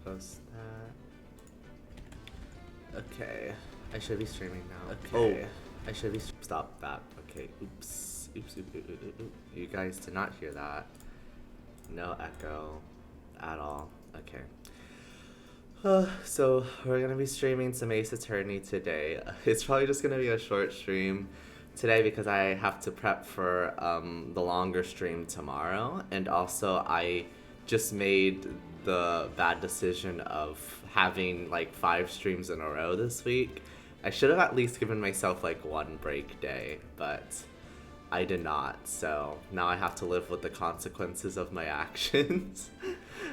post that. Okay. I should be streaming now. Okay. I should be... Stop that. Okay. Oops. Oops. You guys did not hear that. No echo at all. Okay. So we're gonna be streaming some Ace Attorney today. It's probably just gonna be a short stream today because I have to prep for the longer stream tomorrow, and also I just made the bad decision of having like 5 streams in a row this week. I should have at least given myself like one break day, but I did not, so now I have to live with the consequences of my actions.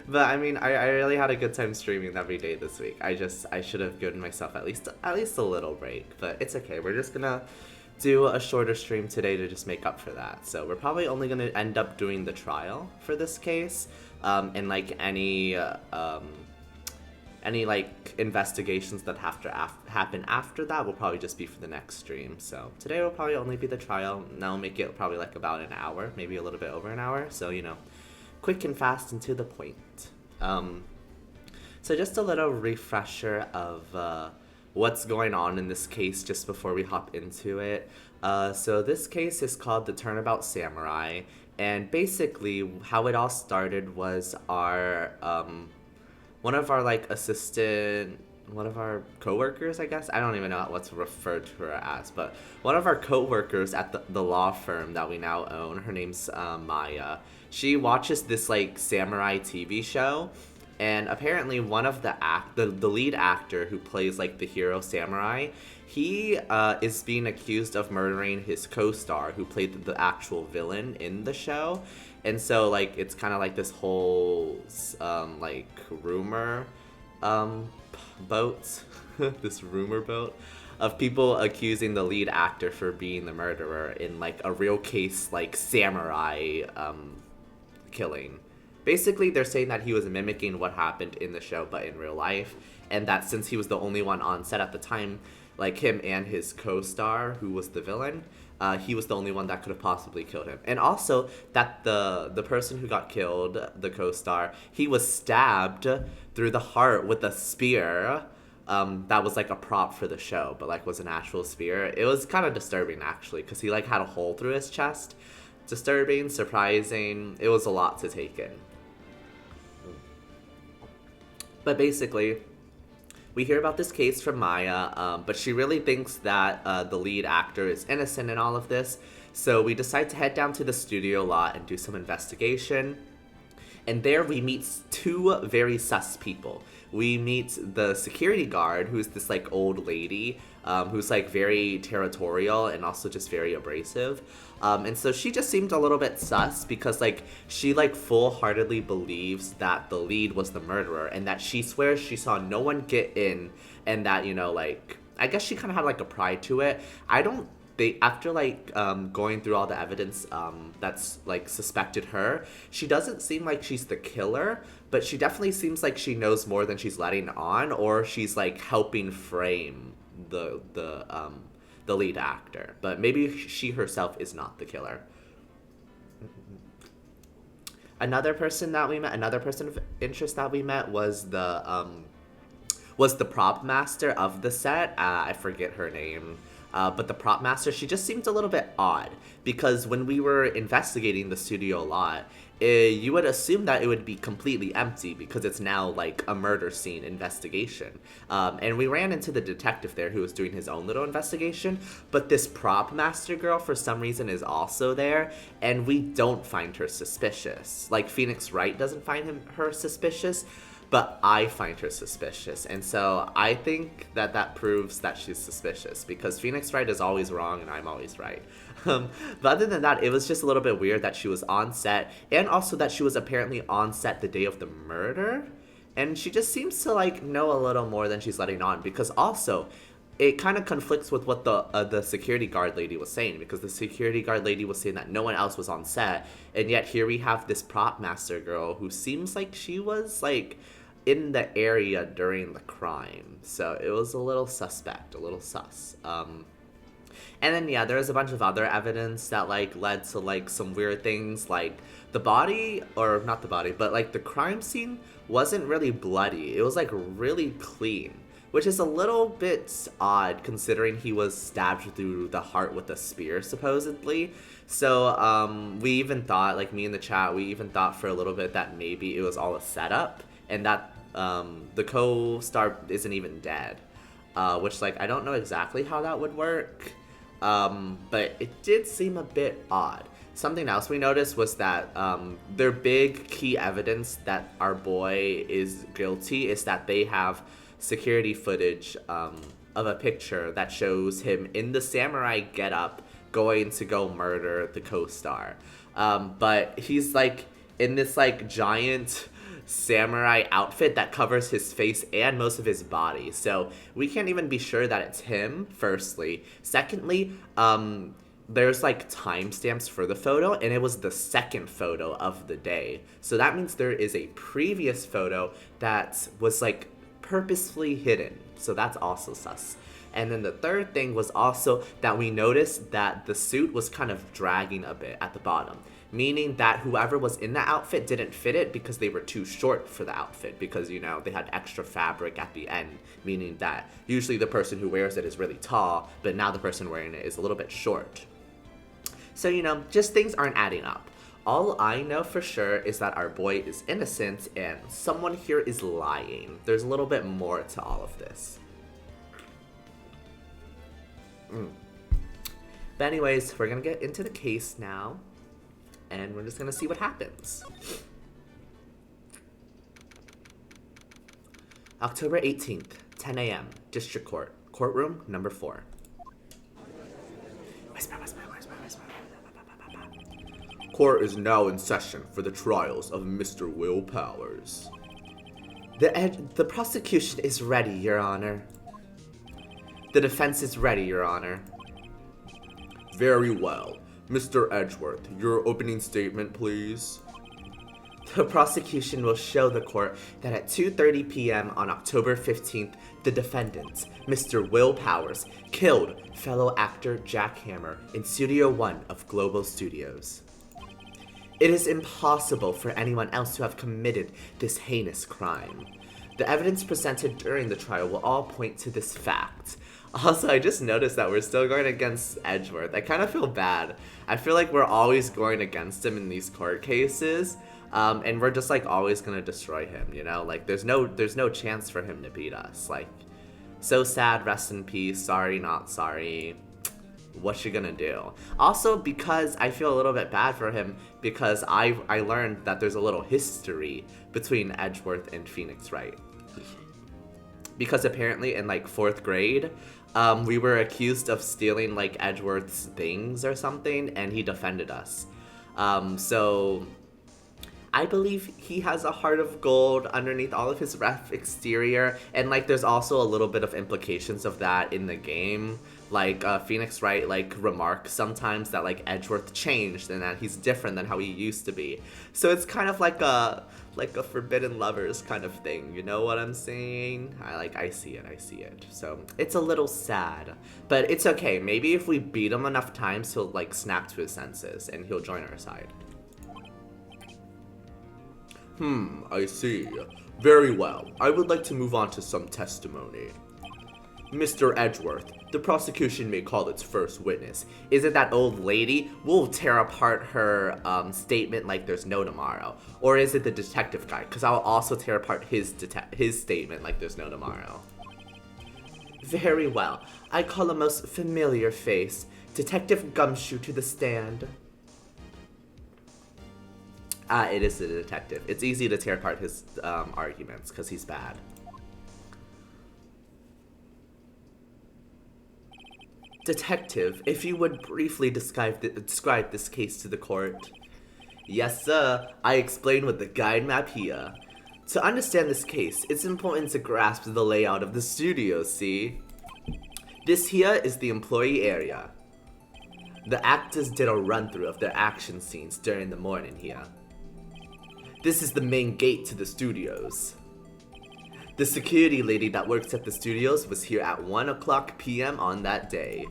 But I mean, I really had a good time streaming every day this week. I should have given myself at least a little break, but it's okay. We're just gonna do a shorter stream today to just make up for that. So we're probably only gonna end up doing the trial for this case, and like any like investigations that have to happen after that will probably just be for the next stream. So today will probably only be the trial. That'll make it probably like about an hour, maybe a little bit over an hour. So, you know, quick and fast and to the point. So just a little refresher of what's going on in this case just before we hop into it. So this case is called the Turnabout Samurai, and basically how it all started was our one of our coworkers, I guess. I don't even know what's referred to her as, but one of our coworkers at the law firm that we now own, her name's Maya. She watches this like samurai TV show, and apparently one of the lead actor who plays like the hero samurai, he is being accused of murdering his co-star who played the actual villain in the show. And so, like, it's kind of like this whole, like, rumor boat, this rumor boat of people accusing the lead actor for being the murderer in, like, a real case, like, samurai killing. Basically, they're saying that he was mimicking what happened in the show, but in real life, and that since he was the only one on set at the time, like him and his co-star, who was the villain, he was the only one that could have possibly killed him. And also that the person who got killed, the co-star, he was stabbed through the heart with a spear that was like a prop for the show, but like was an actual spear. It was kind of disturbing actually, because he like had a hole through his chest. Disturbing, surprising. It was a lot to take in. But basically, we hear about this case from Maya, but she really thinks that the lead actor is innocent in all of this. So we decide to head down to the studio lot and do some investigation. And there we meet 2 very sus people. We meet the security guard, who's this like old lady, who's like very territorial and also just very abrasive. And so she just seemed a little bit sus because like she like full-heartedly believes that the lead was the murderer, and that she swears she saw no one get in, and that, you know, like, I guess she kind of had like a pride to it. After like going through all the evidence that's like suspected her, she doesn't seem like she's the killer, but she definitely seems like she knows more than she's letting on, or she's like helping frame the lead actor. But maybe she herself is not the killer. Another person of interest that we met was the prop master of the set. I forget her name. But the prop master, she just seemed a little bit odd, because when we were investigating the studio lot, you would assume that it would be completely empty because it's now like a murder scene investigation. And we ran into the detective there who was doing his own little investigation, but this prop master girl for some reason is also there, and we don't find her suspicious. Like, Phoenix Wright doesn't find her suspicious, but I find her suspicious. And so I think that proves that she's suspicious, because Phoenix Wright is always wrong and I'm always right. But other than that, it was just a little bit weird that she was on set, and also that she was apparently on set the day of the murder. And she just seems to like know a little more than she's letting on, because also it kind of conflicts with what the security guard lady was saying, because the security guard lady was saying that no one else was on set, and yet here we have this prop master girl who seems like she was like in the area during the crime. So it was a little suspect, a little sus. And then, yeah, there was a bunch of other evidence that, like, led to, like, some weird things, like, the body, or not the body, but, like, the crime scene wasn't really bloody. It was like really clean, which is a little bit odd considering he was stabbed through the heart with a spear, supposedly. So we even thought, like me in the chat, we even thought for a little bit that maybe it was all a setup and that the co-star isn't even dead. Which, like, I don't know exactly how that would work, but it did seem a bit odd. Something else we noticed was that their big key evidence that our boy is guilty is that they have security footage of a picture that shows him in the samurai getup going to go murder the co-star. But he's, like, in this, like, giant samurai outfit that covers his face and most of his body. So we can't even be sure that it's him, firstly. Secondly, there's like timestamps for the photo, and it was the second photo of the day. So that means there is a previous photo that was like purposefully hidden. So that's also sus. And then the third thing was also that we noticed that the suit was kind of dragging a bit at the bottom, meaning that whoever was in the outfit didn't fit it because they were too short for the outfit, because, you know, they had extra fabric at the end, meaning that usually the person who wears it is really tall, but now the person wearing it is a little bit short. So, you know, just things aren't adding up. All I know for sure is that our boy is innocent and someone here is lying. There's a little bit more to all of this. But anyways, we're gonna get into the case now, and we're just gonna see what happens. October 18th, 10 a.m., District Court, courtroom number 4. Court is now in session for the trials of Mr. Will Powers. The prosecution is ready, Your Honor. The defense is ready, Your Honor. Very well. Mr. Edgeworth, your opening statement, please. The prosecution will show the court that at 2:30 p.m. on October 15th, the defendant, Mr. Will Powers, killed fellow actor Jack Hammer in Studio 1 of Global Studios. It is impossible for anyone else to have committed this heinous crime. The evidence presented during the trial will all point to this fact. Also, I just noticed that we're still going against Edgeworth. I kind of feel bad. I feel like we're always going against him in these court cases, and we're just like always gonna destroy him, you know? Like there's no chance for him to beat us. Like, so sad, rest in peace, sorry, not sorry. What you gonna do? Also, because I feel a little bit bad for him, because I learned that there's a little history between Edgeworth and Phoenix Wright. Because apparently in like 4th grade, we were accused of stealing like Edgeworth's things or something, and he defended us. So I believe he has a heart of gold underneath all of his rough exterior, and like there's also a little bit of implications of that in the game. Like Phoenix Wright like remarks sometimes that like Edgeworth changed and that he's different than how he used to be. So it's kind of like a forbidden lovers kind of thing, you know what I'm saying? I see it. So it's a little sad, but it's okay. Maybe if we beat him enough times, he'll like snap to his senses and he'll join our side. I see. Very well. I would like to move on to some testimony. Mr. Edgeworth, the prosecution may call its first witness. Is it that old lady? We'll tear apart her statement like there's no tomorrow. Or is it the detective guy? Because I'll also tear apart his statement like there's no tomorrow. Very well. I call a most familiar face, Detective Gumshoe, to the stand. It is the detective. It's easy to tear apart his arguments because he's bad. Detective, if you would briefly describe this case to the court. Yes, sir. I explain with the guide map here. To understand this case, it's important to grasp the layout of the studio, see? This here is the employee area. The actors did a run-through of their action scenes during the morning here. This is the main gate to the studios. The security lady that works at the studios was here at 1:00 p.m. on that day.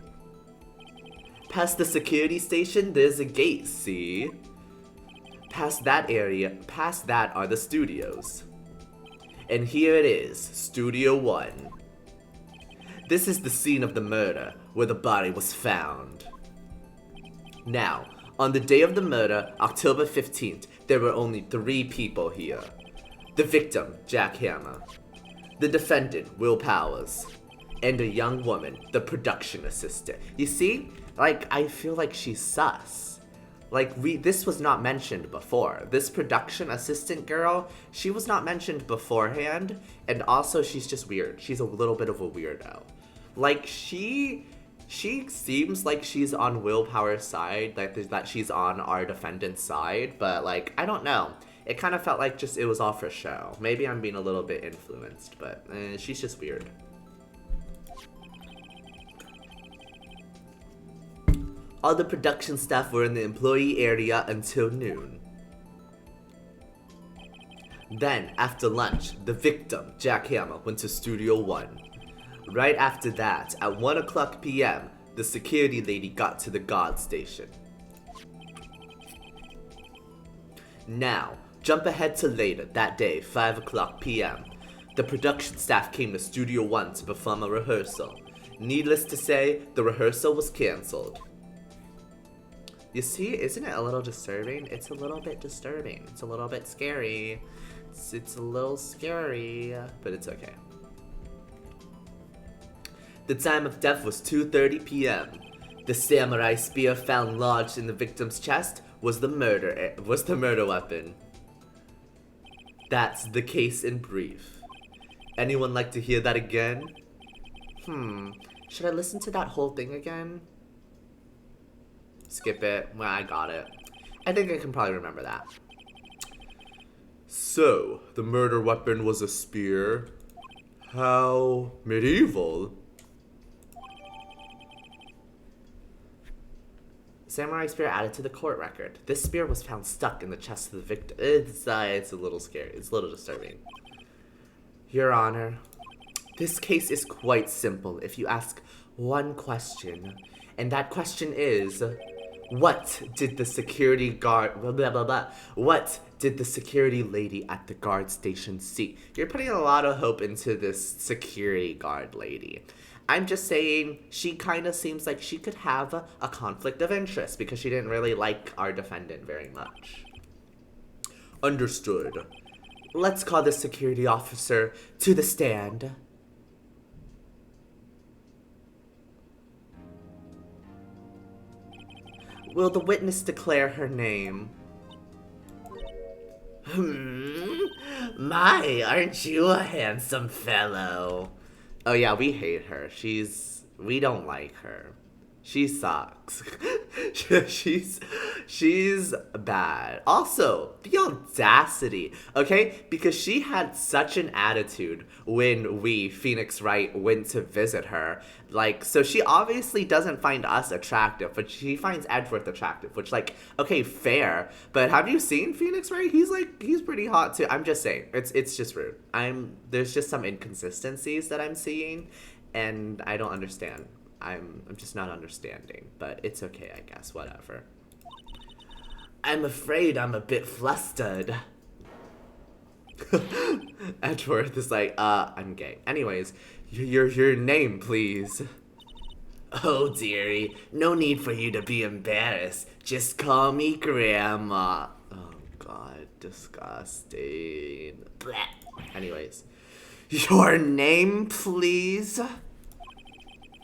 Past the security station, there's a gate, see? Past that are the studios. And here it is, Studio One. This is the scene of the murder, where the body was found. Now, on the day of the murder, October 15th, there were only 3 people here. The victim, Jack Hammer. The defendant, Will Powers. And a young woman, the production assistant. You see? Like, I feel like she's sus. Like, this was not mentioned before. This production assistant girl, she was not mentioned beforehand. And also, she's just weird. She's a little bit of a weirdo. Like, she seems like she's on Will Power's side, like that she's on our defendant's side, but like, I don't know. It kind of felt like just it was all for show. Maybe I'm being a little bit influenced, but she's just weird. All the production staff were in the employee area until noon. Then, after lunch, the victim, Jack Hammer, went to Studio One. Right after that, at 1 o'clock p.m., the security lady got to the guard station. Now, jump ahead to later, that day, 5 o'clock p.m. The production staff came to Studio One to perform a rehearsal. Needless to say, the rehearsal was cancelled. You see, isn't it a little disturbing? It's a little bit disturbing. It's a little bit scary. It's a little scary, but it's okay. The time of death was 2:30 p.m. The samurai spear found lodged in the victim's chest was the murder weapon. That's the case in brief. Anyone like to hear that again? Should I listen to that whole thing again? Skip it. Well, I got it. I think I can probably remember that. So, the murder weapon was a spear. How medieval. Samurai spear added to the court record. This spear was found stuck in the chest of the victim. It's a little scary. It's a little disturbing. Your Honor, this case is quite simple if you ask one question. And that question is, what did the security guard... What did the security lady at the guard station see? You're putting a lot of hope into this security guard lady. I'm just saying, she kind of seems like she could have a conflict of interest because she didn't really like our defendant very much. Understood. Let's call the security officer to the stand. Will the witness declare her name? My, aren't you a handsome fellow? Oh yeah, we hate her. We don't like her. She sucks. she's bad. Also, the audacity, okay? Because she had such an attitude when we, Phoenix Wright, went to visit her. Like, so she obviously doesn't find us attractive, but she finds Edgeworth attractive, which, like, okay, fair. But have you seen Phoenix Wright? He's pretty hot too. I'm just saying, it's just rude. There's just some inconsistencies that I'm seeing, and I don't understand. I'm just not understanding, but it's okay, I guess, whatever. I'm afraid I'm a bit flustered. Edgeworth is like, I'm gay. Anyways, your name, please. Oh, dearie, no need for you to be embarrassed. Just call me Grandma. Oh, God, disgusting. Blech. Anyways, your name, please?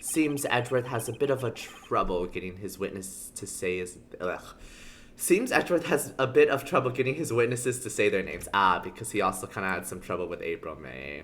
Seems Edgeworth has a bit of a trouble getting his witness to say his... Seems Edgeworth has a bit of trouble getting his witnesses to say their names. Because he also kind of had some trouble with April May.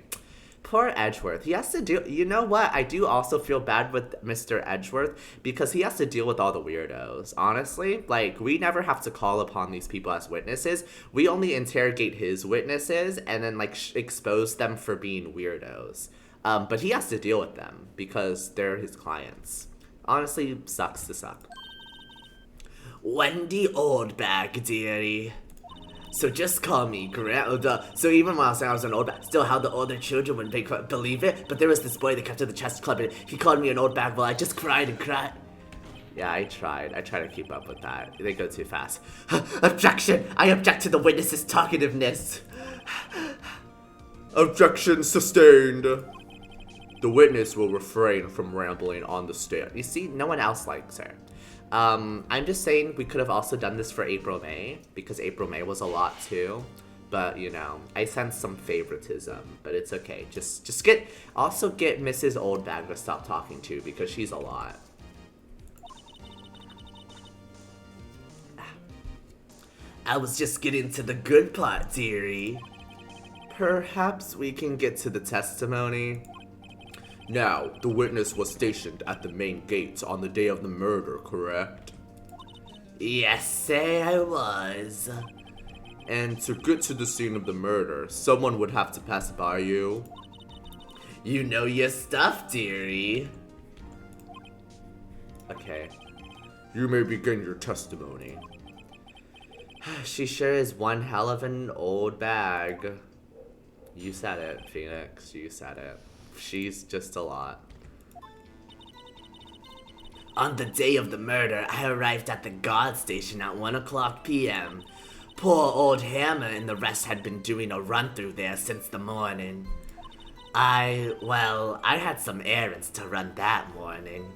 Poor Edgeworth. He has to deal... You know what? I do also feel bad with Mr. Edgeworth because he has to deal with all the weirdos. Honestly, like, we never have to call upon these people as witnesses. We only interrogate his witnesses and then, like, expose them for being weirdos. But he has to deal with them because they're his clients. Honestly, sucks to suck. Wendy Oldbag, dearie. So just call me Grandma. So even while I was an old bag, still how the older children wouldn't believe it. But there was this boy that kept to the chess club and he called me an old bag. Well, I just cried and cried. Yeah, I tried to keep up with that. They go too fast. Objection! I object to the witness's talkativeness. Objection sustained. The witness will refrain from rambling on the stand. You see, no one else likes her. I'm just saying we could have also done this for April May, because April May was a lot too. But, you know, I sense some favoritism, but it's okay. Just get Mrs. Oldbag to stop talking to, because she's a lot. I was just getting to the good part, dearie. Perhaps we can get to the testimony. Now, the witness was stationed at the main gate on the day of the murder, correct? Yes, say I was. And to get to the scene of the murder, someone would have to pass by you. You know your stuff, dearie. Okay. You may begin your testimony. She sure is one hell of an old bag. You said it, Phoenix. You said it. She's just a lot. On the day of the murder, I arrived at the guard station at 1:00 p.m. Poor old Hammer and the rest had been doing a run through there since the morning. I had some errands to run that morning.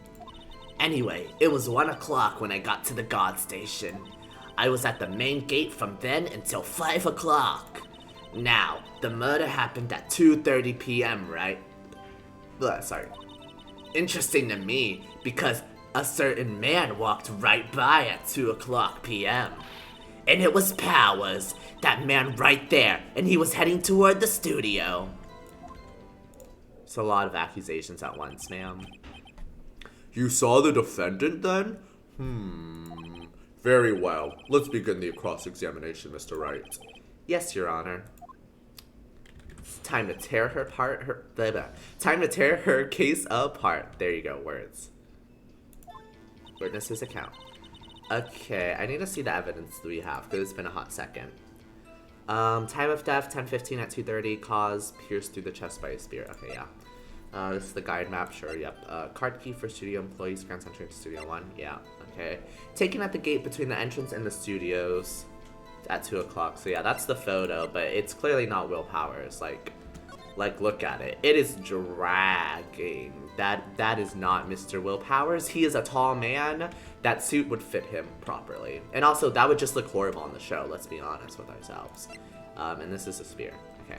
Anyway, it was 1:00 when I got to the guard station. I was at the main gate from then until 5:00. Now, the murder happened at 2:30 p.m., right? Sorry. Interesting to me, because a certain man walked right by at 2:00 p.m. And it was Powers, that man right there, and he was heading toward the studio. It's a lot of accusations at once, ma'am. You saw the defendant then? Very well. Let's begin the cross-examination, Mr. Wright. Yes, Your Honor. It's time to tear her apart. Time to tear her case apart. There you go, words. Witness's account. Okay, I need to see the evidence that we have, because it's been a hot second. Time of death, 10:15 at 2:30. Cause, pierced through the chest by a spear. Okay, yeah. This is the guide map, sure, yep. Card key for studio employees, grants entry to Studio 1, yeah, okay. Taken at the gate between the entrance and the studios at 2:00, so yeah, that's the photo, but it's clearly not Will Powers, like, look at it. It is dragging. That is not Mr. Will Powers. He is a tall man. That suit would fit him properly. And also, that would just look horrible on the show, let's be honest with ourselves. And this is a spear, okay.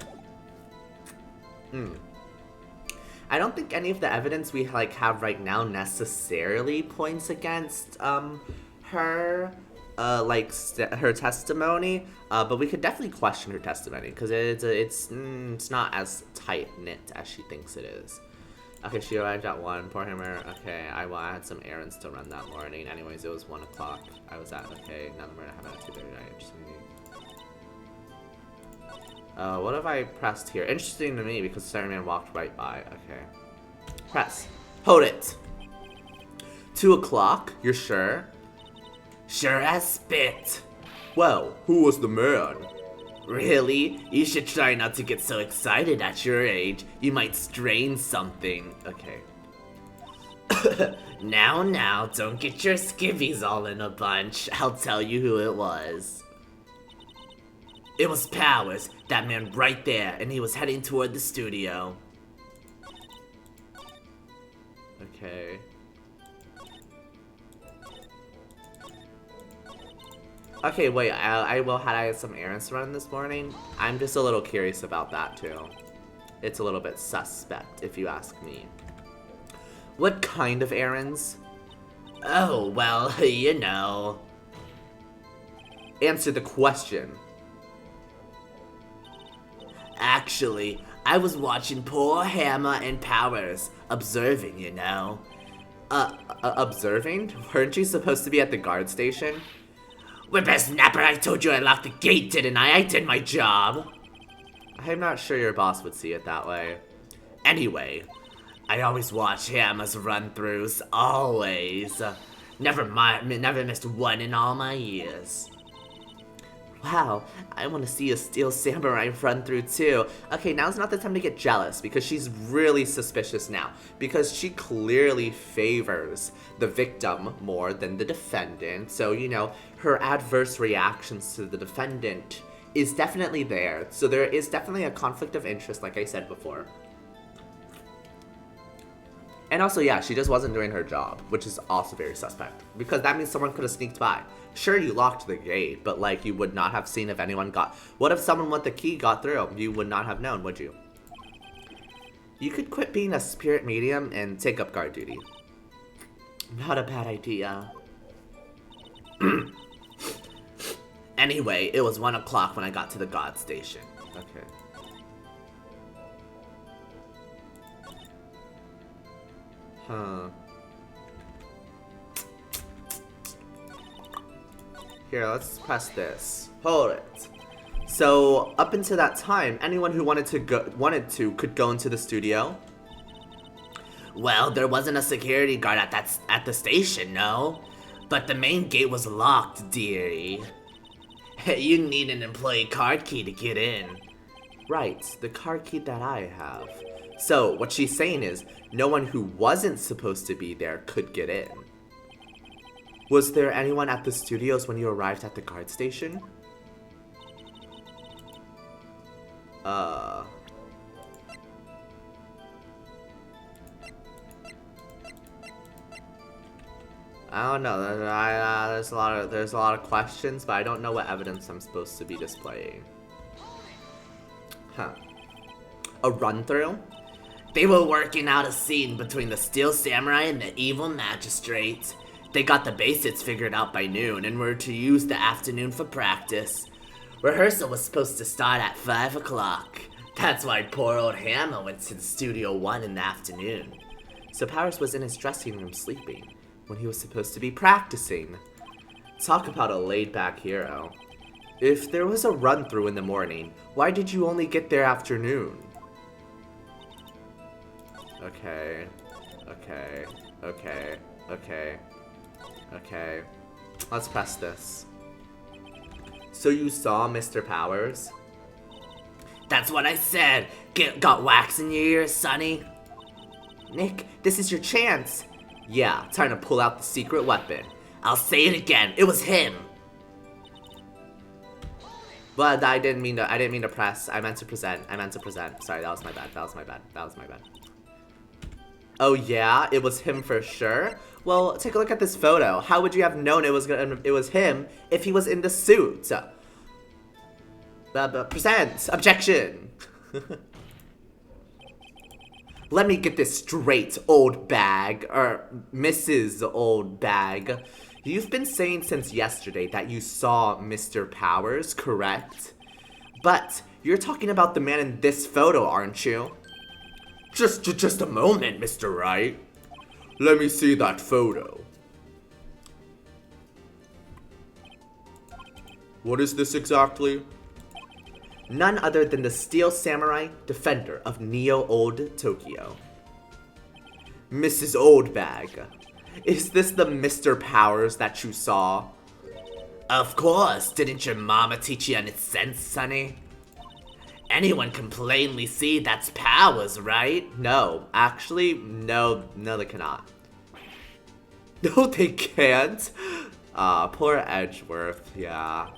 I don't think any of the evidence we have right now necessarily points against her her testimony, but we could definitely question her testimony because it's not as tight knit as she thinks it is. Okay, she arrived at 1. Poor Hammer. Okay, I had some errands to run that morning. Anyways, it was 1:00. I was at. Okay, now the murder happened at 2:30. What have I pressed here? Interesting to me because certain man walked right by. Okay. Press. Hold it. 2:00? You're sure? Sure as spit. Well, who was the man? Really? You should try not to get so excited at your age. You might strain something. Okay. Now, don't get your skivvies all in a bunch. I'll tell you who it was. It was Powers, that man right there, and he was heading toward the studio. Okay. Okay, wait, I had some errands to run this morning. I'm just a little curious about that, too. It's a little bit suspect, if you ask me. What kind of errands? Oh, well, you know. Answer the question. Actually, I was watching poor Hammer and Powers, observing, you know. Observing? Weren't you supposed to be at the guard station? Whippersnapper, I told you I locked the gate, didn't I? I did my job. I'm not sure your boss would see it that way. Anyway, I always watch Hammer's run-throughs, always. Never missed one in all my years. Wow, I want to see a Steel Samurai run through too. Okay, now's not the time to get jealous because she's really suspicious now. Because she clearly favors the victim more than the defendant. So, you know, her adverse reactions to the defendant is definitely there. So there is definitely a conflict of interest, like I said before. And also, yeah, she just wasn't doing her job, which is also very suspect. Because that means someone could have sneaked by. Sure, you locked the gate, but like you would not have seen if anyone got... What if someone with the key got through? You would not have known, would you? You could quit being a spirit medium and take up guard duty. Not a bad idea. Anyway, it was 1 o'clock when I got to the God Station. Okay. Huh. Here, let's press this. Hold it. So, up until that time, anyone who wanted to could go into the studio. Well, there wasn't a security guard at the station, no. But the main gate was locked, dearie. You need an employee card key to get in. Right, the card key that I have. So, what she's saying is, no one who wasn't supposed to be there could get in. Was there anyone at the studios when you arrived at the guard station? I don't know. There's a lot of questions, but I don't know what evidence I'm supposed to be displaying. Huh. A run through? They were working out a scene between the Steel Samurai and the evil magistrate. They got the basics figured out by noon and were to use the afternoon for practice. Rehearsal was supposed to start at 5 o'clock. That's why poor old Hammer went to the Studio 1 in the afternoon. So Powers was in his dressing room sleeping when he was supposed to be practicing. Talk about a laid-back hero. If there was a run-through in the morning, why did you only get there afternoon? Okay. Let's press this. So you saw Mr. Powers? That's what I said! Got wax in your ears, Sonny? Nick, this is your chance! Yeah, time to pull out the secret weapon. I'll say it again, it was him! But I didn't mean to press. I meant to present. Sorry, that was my bad. Oh yeah, it was him for sure? Well, take a look at this photo. How would you have known it was him if he was in the suit? Present! Objection! Let me get this straight, old bag. Or Mrs. Old Bag. You've been saying since yesterday that you saw Mr. Powers, correct? But you're talking about the man in this photo, aren't you? Just a moment, Mr. Wright. Let me see that photo. What is this exactly? None other than the Steel Samurai, defender of Neo-Old Tokyo. Mrs. Oldbag, is this the Mr. Powers that you saw? Of course, didn't your mama teach you any sense, Sonny? Anyone can plainly see that's Powers, right? No, actually, no, they cannot. No, they can't. Poor Edgeworth, yeah.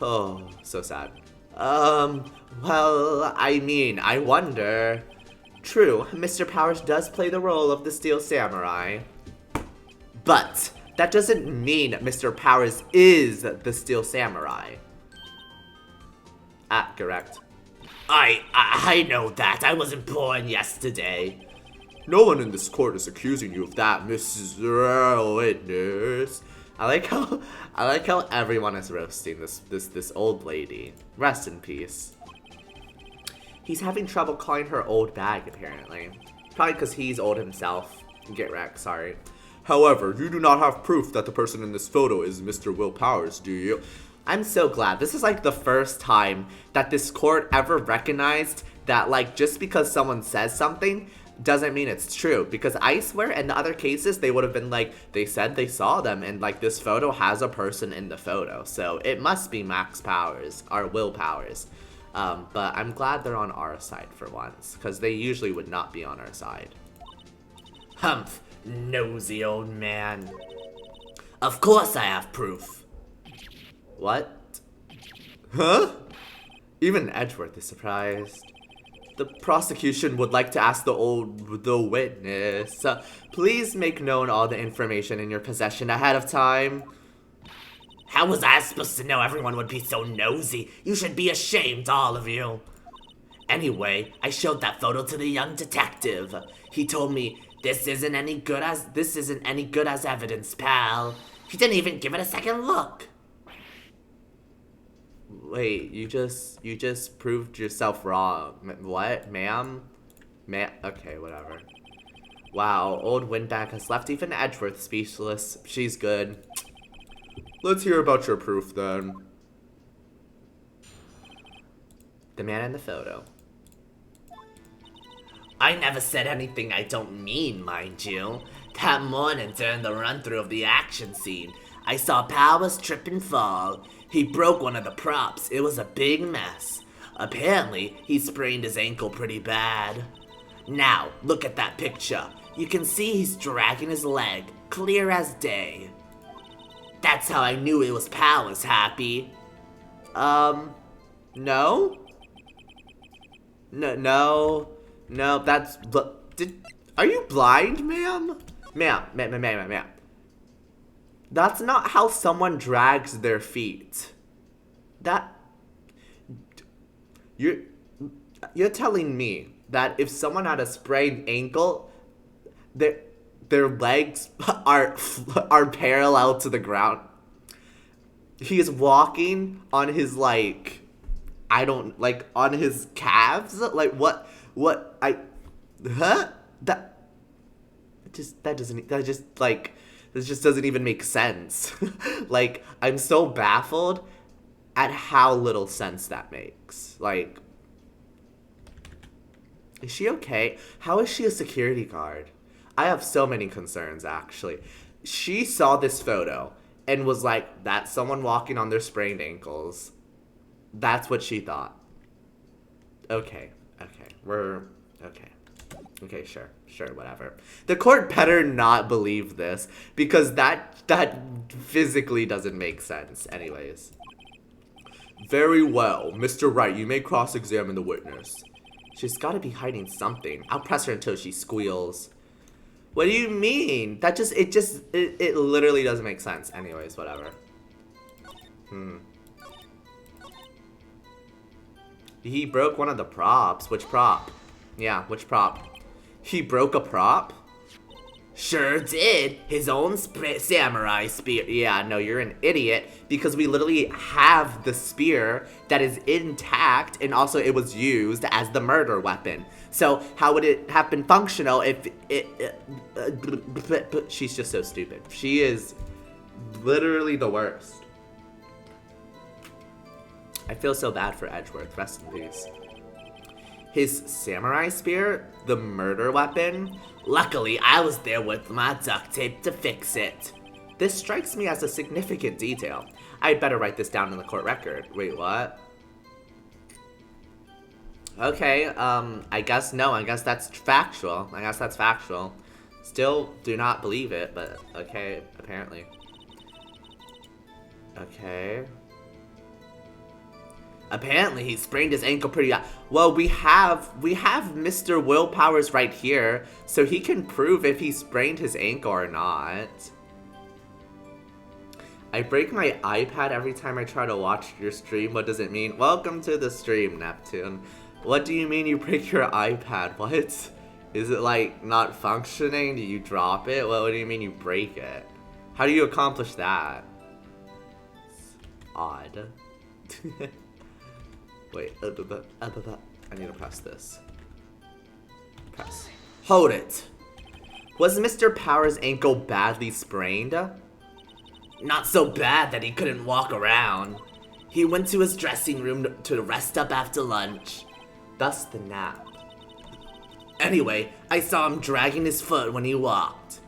Oh, so sad. Well, I mean, I wonder. True, Mr. Powers does play the role of the Steel Samurai. But that doesn't mean Mr. Powers is the Steel Samurai. Correct. I know that. I wasn't born yesterday. No one in this court is accusing you of that, Mrs. Witness. I like how everyone is roasting this old lady. Rest in peace. He's having trouble calling her old bag, apparently. Probably because he's old himself. Get wrecked, sorry. However, you do not have proof that the person in this photo is Mr. Will Powers, do you? I'm so glad. This is like the first time that this court ever recognized that, like, just because someone says something doesn't mean it's true. Because I swear in the other cases, they would have been like, they said they saw them, and like this photo has a person in the photo. So it must be Max Powers, or Will Powers. But I'm glad they're on our side for once, because they usually would not be on our side. Humph, nosy old man. Of course I have proof. What? Huh? Even Edgeworth is surprised. The prosecution would like to ask the witness. Please make known all the information in your possession ahead of time. How was I supposed to know everyone would be so nosy? You should be ashamed, all of you. Anyway, I showed that photo to the young detective. He told me, this isn't any good as evidence, pal. He didn't even give it a second look. Wait, you just proved yourself wrong. What, ma'am? Okay, whatever. Wow, old Windbag has left even Edgeworth speechless. She's good. Let's hear about your proof then. The man in the photo. I never said anything I don't mean, mind you. That morning during the run-through of the action scene, I saw Powers trip and fall. He broke one of the props. It was a big mess. Apparently, he sprained his ankle pretty bad. Now, look at that picture. You can see he's dragging his leg, clear as day. That's how I knew it was Powers, Happy. No? No, that's... Are you blind, ma'am? Ma'am. That's not how someone drags their feet. You're telling me that if someone had a sprained ankle, their legs are parallel to the ground. He is walking on his on his calves? Like what this just doesn't even make sense. Like, I'm so baffled at how little sense that makes. Like, is she okay? How is she a security guard? I have so many concerns, actually. She saw this photo and was like, that's someone walking on their sprained ankles. That's what she thought. Okay. Okay, sure, whatever. The court better not believe this, because that physically doesn't make sense anyways. Very well. Mr. Wright, you may cross-examine the witness. She's gotta be hiding something. I'll press her until she squeals. What do you mean? It literally doesn't make sense. Anyways, whatever. He broke one of the props. Which prop? Yeah, which prop? He broke a prop? Sure did. His own samurai spear. Yeah, no, you're an idiot. Because we literally have the spear that is intact, and also it was used as the murder weapon. So how would it have been functional if she's just so stupid. She is literally the worst. I feel so bad for Edgeworth. Rest in peace. His samurai spear, the murder weapon. Luckily, I was there with my duct tape to fix it. This strikes me as a significant detail. I'd better write this down in the court record. Wait, what? Okay, I guess that's factual. Still do not believe it, but okay, apparently. Okay. Apparently he sprained his ankle pretty bad. Well, we have Mr. Willpowers right here, so he can prove if he sprained his ankle or not. I break my iPad every time I try to watch your stream. What does it mean? Welcome to the stream, Neptune. What do you mean you break your iPad? What? Is it like not functioning? Do you drop it? What do you mean you break it? How do you accomplish that? It's odd. Wait, I need to press this. Press. Hold it! Was Mr. Powers' ankle badly sprained? Not so bad that he couldn't walk around. He went to his dressing room to rest up after lunch. Thus the nap. Anyway, I saw him dragging his foot when he walked.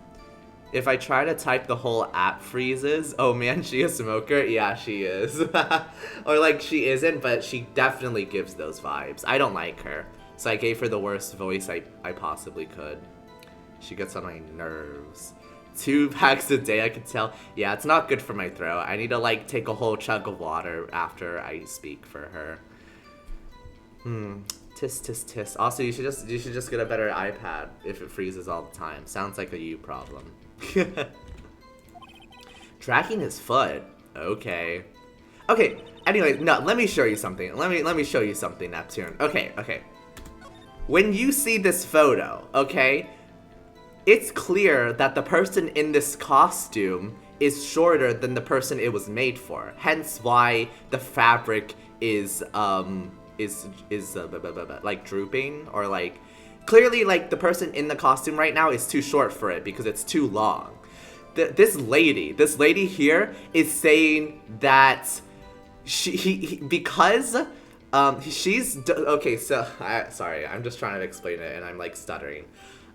If I try to type, the whole app freezes. Oh man, she a smoker? Yeah, she is. Or like, she isn't, but she definitely gives those vibes. I don't like her, so I gave her the worst voice I possibly could. She gets on my nerves. 2 packs a day, I could tell. Yeah, it's not good for my throat. I need to, like, take a whole chug of water after I speak for her. Tis, tis, tis. Also, you should just get a better iPad if it freezes all the time. Sounds like a you problem. Dragging his foot. Okay. Okay, anyway, no, let me show you something. Let me show you something, Neptune. Okay. When you see this photo, okay, it's clear that the person in this costume is shorter than the person it was made for. Hence why the fabric is like drooping, or like clearly like the person in the costume right now is too short for it because it's too long. This lady here is saying that because she's okay. So sorry, I'm just trying to explain it and I'm like stuttering.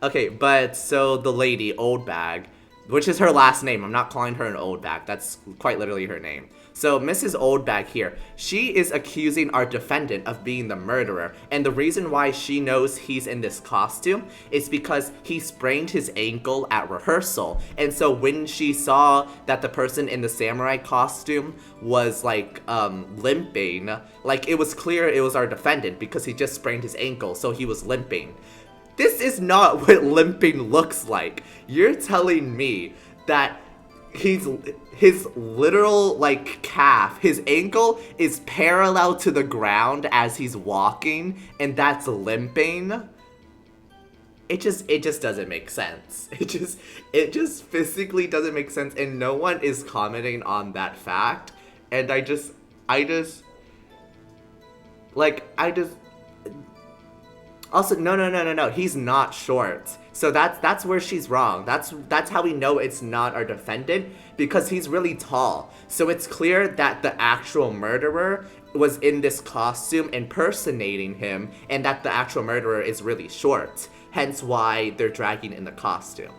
Okay, but so the lady, Old Bag, which is her last name. I'm not calling her an old bag. That's quite literally her name. So Mrs. Old Bag here, she is accusing our defendant of being the murderer. And the reason why she knows he's in this costume is because he sprained his ankle at rehearsal. And so when she saw that the person in the samurai costume was like limping, like it was clear it was our defendant because he just sprained his ankle, so he was limping. This is not what limping looks like. You're telling me that his literal like calf, his ankle is parallel to the ground as he's walking, and that's limping? It just doesn't make sense. It just physically doesn't make sense, and no one is commenting on that fact. And I just also, no. He's not short. So that's where she's wrong. That's how we know it's not our defendant, because he's really tall. So it's clear that the actual murderer was in this costume impersonating him, and that the actual murderer is really short. Hence why they're dragging in the costume.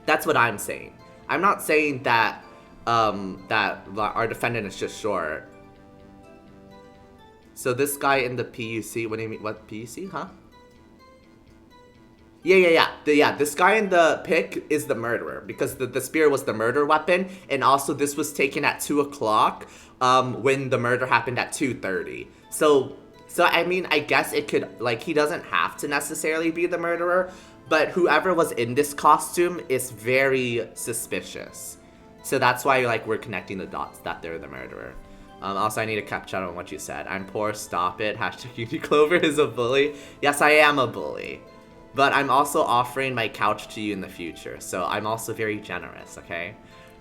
That's what I'm saying. I'm not saying that that our defendant is just short. So this guy in the PUC, what do you mean? What PUC, huh? Yeah. This guy in the pic is the murderer, because the spear was the murder weapon, and also this was taken at 2 o'clock when the murder happened at 2:30. So I mean, I guess it could, like, he doesn't have to necessarily be the murderer, but whoever was in this costume is very suspicious. So that's why, like, we're connecting the dots that they're the murderer. Also, I need to catch up on what you said. I'm poor, stop it. Hashtag Uniqlover is a bully. Yes, I am a bully. But I'm also offering my couch to you in the future. So I'm also very generous, okay?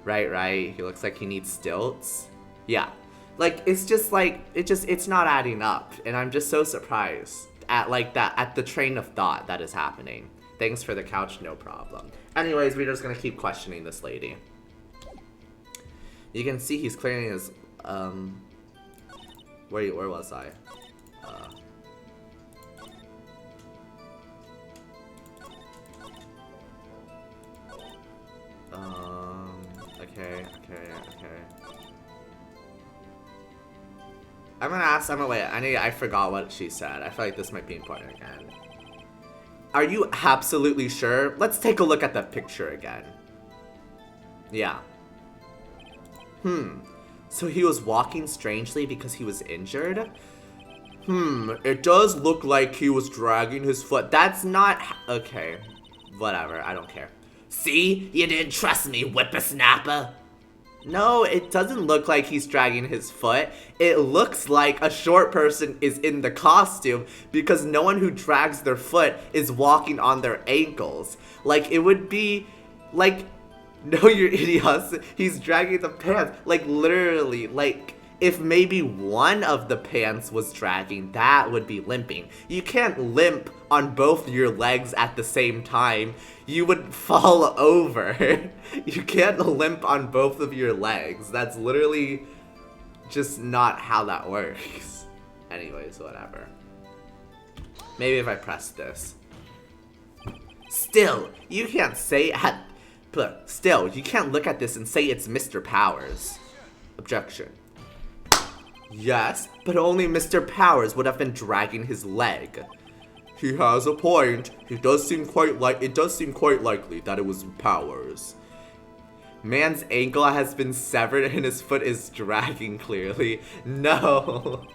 Right. He looks like he needs stilts. Yeah. Like, it's just like, it's not adding up. And I'm just so surprised at, like, at the train of thought that is happening. Thanks for the couch, no problem. Anyways, we're just gonna keep questioning this lady. You can see he's clearing his, where was I? Okay. I'm gonna ask Emma, wait, I forgot what she said. I feel like this might be important again. Are you absolutely sure? Let's take a look at the picture again. Yeah. So he was walking strangely because he was injured? It does look like he was dragging his foot. That's not... Okay. Whatever, I don't care. See? You didn't trust me, whippersnapper. No, it doesn't look like he's dragging his foot. It looks like a short person is in the costume, because no one who drags their foot is walking on their ankles. Like, it would be... Like... No, you're idiots. He's dragging the pants. Like, literally, like, if maybe one of the pants was dragging, that would be limping. You can't limp on both your legs at the same time. You would fall over. You can't limp on both of your legs. That's literally just not how that works. Anyways, whatever. Maybe if I press this. Still, you can't say at... But still, you can't look at this and say it's Mr. Powers. Objection. Yes, but only Mr. Powers would have been dragging his leg. He has a point. It does seem quite likely that it was Powers. Man's ankle has been severed and his foot is dragging clearly. No.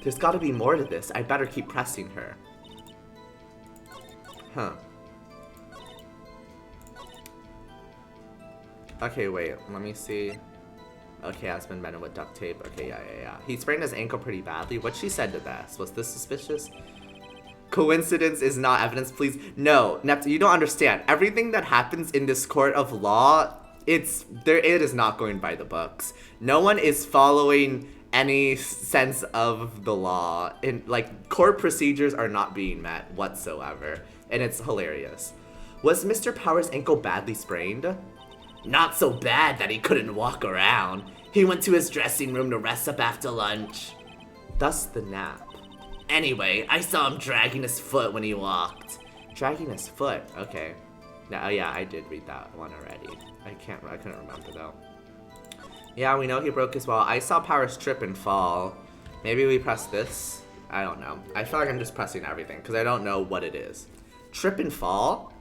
There's gotta be more to this. I better keep pressing her. Huh. Okay, wait. Let me see. Okay, has been mended with duct tape. Okay, yeah. He sprained his ankle pretty badly. What she said to this? Was this suspicious? Coincidence is not evidence, please. No, Neptune, you don't understand. Everything that happens in this court of law, it is not going by the books. No one is following any sense of the law. Like, court procedures are not being met whatsoever. And it's hilarious. Was Mr. Powers' ankle badly sprained? Not so bad that he couldn't walk around. He went to his dressing room to rest up after lunch. Thus the nap. Anyway, I saw him dragging his foot when he walked. Dragging his foot, okay. Now, yeah, I did read that one already. I couldn't remember though. Yeah, we know he broke his wall. I saw Powers trip and fall. Maybe we press this? I don't know. I feel like I'm just pressing everything because I don't know what it is. Trip and fall?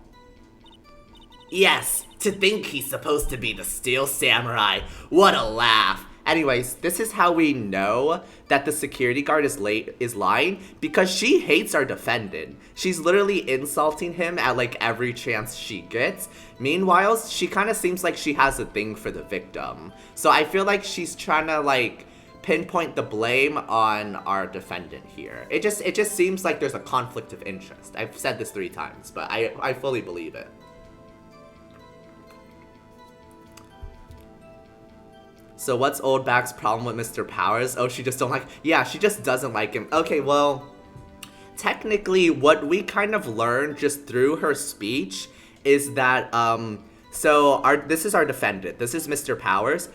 Yes, to think he's supposed to be the Steel Samurai. What a laugh. Anyways, this is how we know that the security guard is lying, because she hates our defendant. She's literally insulting him at like every chance she gets. Meanwhile, she kind of seems like she has a thing for the victim. So I feel like she's trying to like pinpoint the blame on our defendant here. It just seems like there's a conflict of interest. I've said this 3 times, but I fully believe it. So what's Oldback's problem with Mr. Powers? Oh, she just she just doesn't like him. Okay, well, technically what we kind of learned just through her speech is that, this is our defendant. This is Mr. Powers.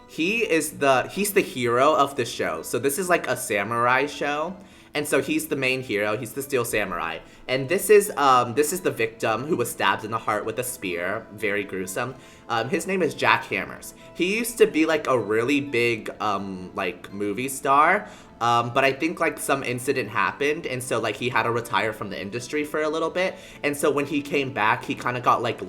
He's the hero of the show. So this is like a samurai show. And so he's the main hero. He's the Steel Samurai. And this is the victim who was stabbed in the heart with a spear. Very gruesome. His name is Jack Hammers. He used to be like a really big like movie star. But I think like some incident happened, and so like he had to retire from the industry for a little bit. And so when he came back, he kind of got like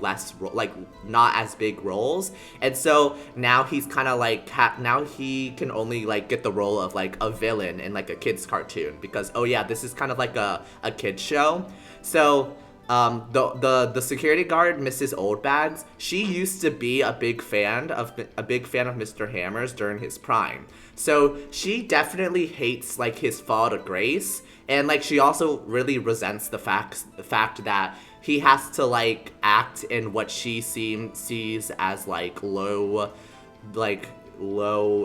not as big roles. And so now he's kind of like now he can only like get the role of like a villain in like a kids cartoon, because oh yeah, this is kind of like a kids show. So the security guard, Mrs. Oldbags, she used to be a big fan of Mr. Hammers during his prime. So she definitely hates like his fall to grace, and like she also really resents the fact that he has to like act in what she sees as like low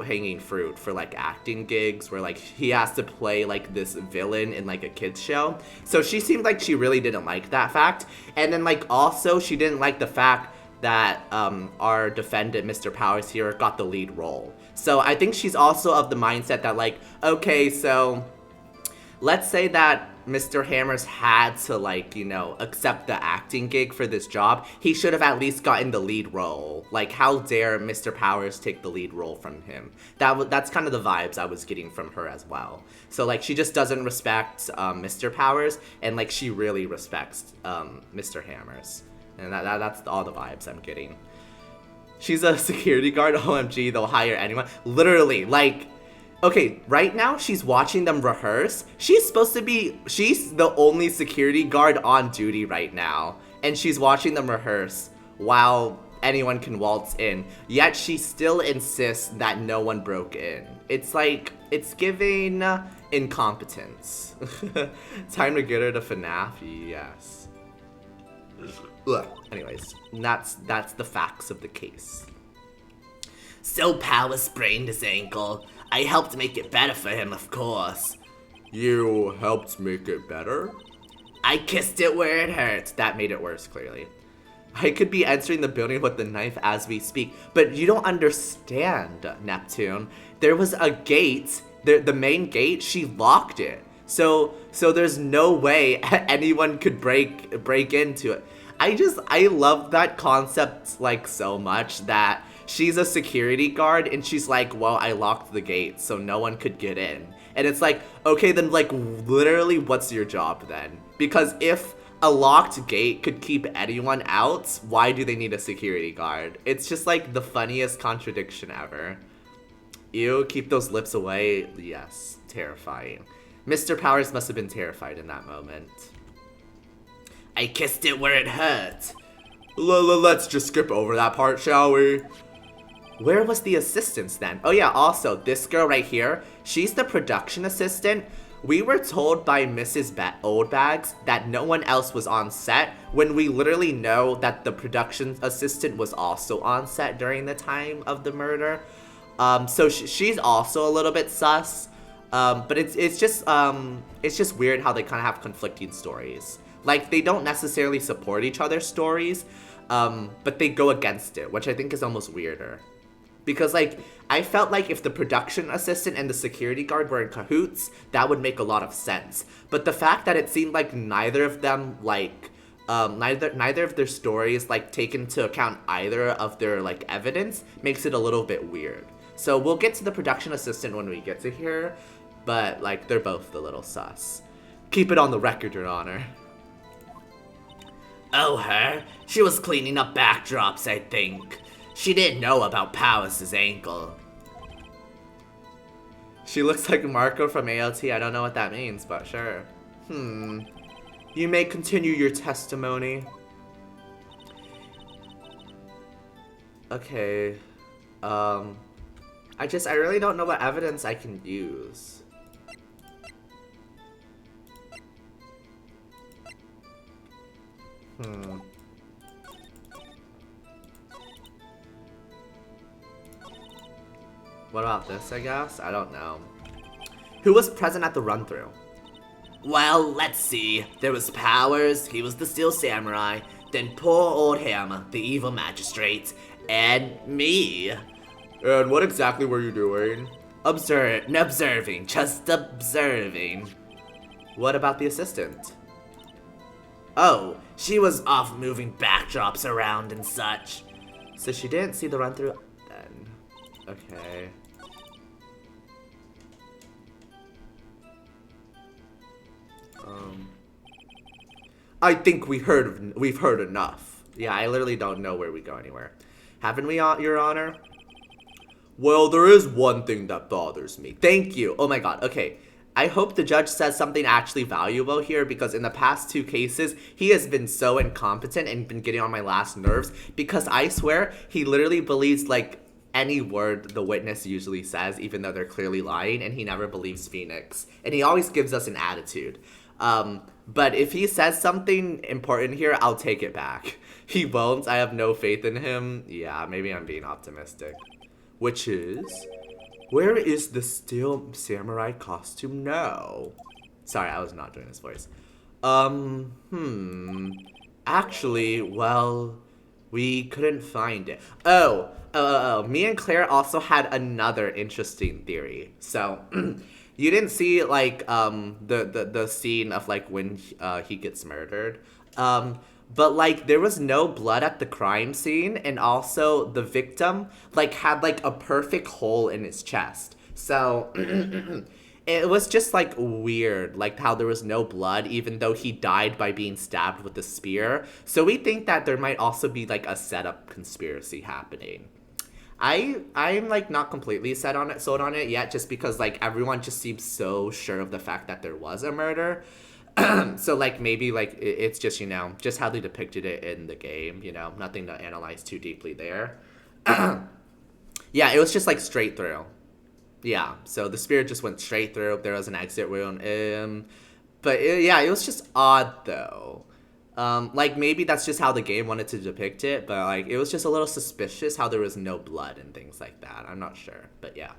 hanging fruit for like acting gigs, where like he has to play like this villain in like a kids show. So she seemed like she really didn't like that fact. And then like also she didn't like the fact that our defendant, Mr. Powers here, got the lead role. So I think she's also of the mindset that like, okay, so let's say that Mr. Hammers had to like, you know, accept the acting gig for this job. He should have at least gotten the lead role. Like, how dare Mr. Powers take the lead role from him? That's kind of the vibes I was getting from her as well. So like, she just doesn't respect Mr. Powers, and like she really respects Mr. Hammers. And that's all the vibes I'm getting. She's a security guard. OMG, they'll hire anyone. Literally, like, okay, right now she's watching them rehearse. She's the only security guard on duty right now. And she's watching them rehearse while anyone can waltz in. Yet she still insists that no one broke in. It's like, it's giving incompetence. Time to get her to FNAF? Yes. Ugh. Anyways, that's the facts of the case. So Powers sprained his ankle. I helped make it better for him, of course. You helped make it better? I kissed it where it hurt. That made it worse, clearly. I could be entering the building with the knife as we speak, but you don't understand, Neptune. There was a gate, the main gate, she locked it. So there's no way anyone could break into it. I love that concept like so much, that she's a security guard and she's like, well, I locked the gate so no one could get in. And it's like, okay, then like literally what's your job then? Because if a locked gate could keep anyone out, why do they need a security guard? It's just like the funniest contradiction ever. Ew, keep those lips away. Yes, terrifying. Mr. Powers must have been terrified in that moment. I kissed it where it hurt. Let's just skip over that part, shall we? Where was the assistants then? Oh yeah, also, this girl right here, she's the production assistant. We were told by Mrs. Oldbags that no one else was on set, when we literally know that the production assistant was also on set during the time of the murder. So she's also a little bit sus. But it's just weird how they kind of have conflicting stories. Like, they don't necessarily support each other's stories, but they go against it, which I think is almost weirder. Because, like, I felt like if the production assistant and the security guard were in cahoots, that would make a lot of sense. But the fact that it seemed like neither of them, like, neither of their stories, like, take into account either of their, like, evidence makes it a little bit weird. So we'll get to the production assistant when we get to here, but, like, they're both a little sus. Keep it on the record, Your Honor. Oh, her? She was cleaning up backdrops, I think. She didn't know about Powers' ankle. She looks like Marco from ALT. I don't know what that means, but sure. You may continue your testimony. Okay. I really don't know what evidence I can use. What about this, I guess? I don't know. Who was present at the run-through? Well, let's see. There was Powers, he was the Steel Samurai, then poor old him, the evil magistrate, and me. And what exactly were you doing? Observing, just observing. What about the assistant? Oh, she was off moving backdrops around and such. So she didn't see the run-through then. Okay. I think we've heard enough. Yeah, I literally don't know where we go anywhere. Haven't we, Your Honor? Well, there is one thing that bothers me. Thank you. Oh my god. Okay. I hope the judge says something actually valuable here, because in the past 2 cases, he has been so incompetent and been getting on my last nerves, because I swear he literally believes like any word the witness usually says, even though they're clearly lying, and he never believes Phoenix. And he always gives us an attitude. But if he says something important here, I'll take it back. He won't. I have no faith in him. Yeah, maybe I'm being optimistic. Which is... Where is the Steel Samurai costume now? Sorry, I was not doing his voice. Actually, well, we couldn't find it. Me and Claire also had another interesting theory. So, you didn't see, like, the scene of, like, when he gets murdered. But, like, there was no blood at the crime scene, and also the victim, like, had, like, a perfect hole in his chest. So, it was just, like, weird, like, how there was no blood, even though he died by being stabbed with a spear. So we think that there might also be, like, a setup conspiracy happening. I'm, like, not completely sold on it yet, just because, like, everyone just seems so sure of the fact that there was a murder. So, like, maybe, like, it's just, you know, just how they depicted it in the game, you know, nothing to analyze too deeply there. Yeah, it was just, like, straight through. Yeah, so the spear just went straight through. There was an exit wound. But, yeah, it was just odd, though. Like, maybe that's just how the game wanted to depict it, but, like, it was just a little suspicious how there was no blood and things like that. I'm not sure, but yeah.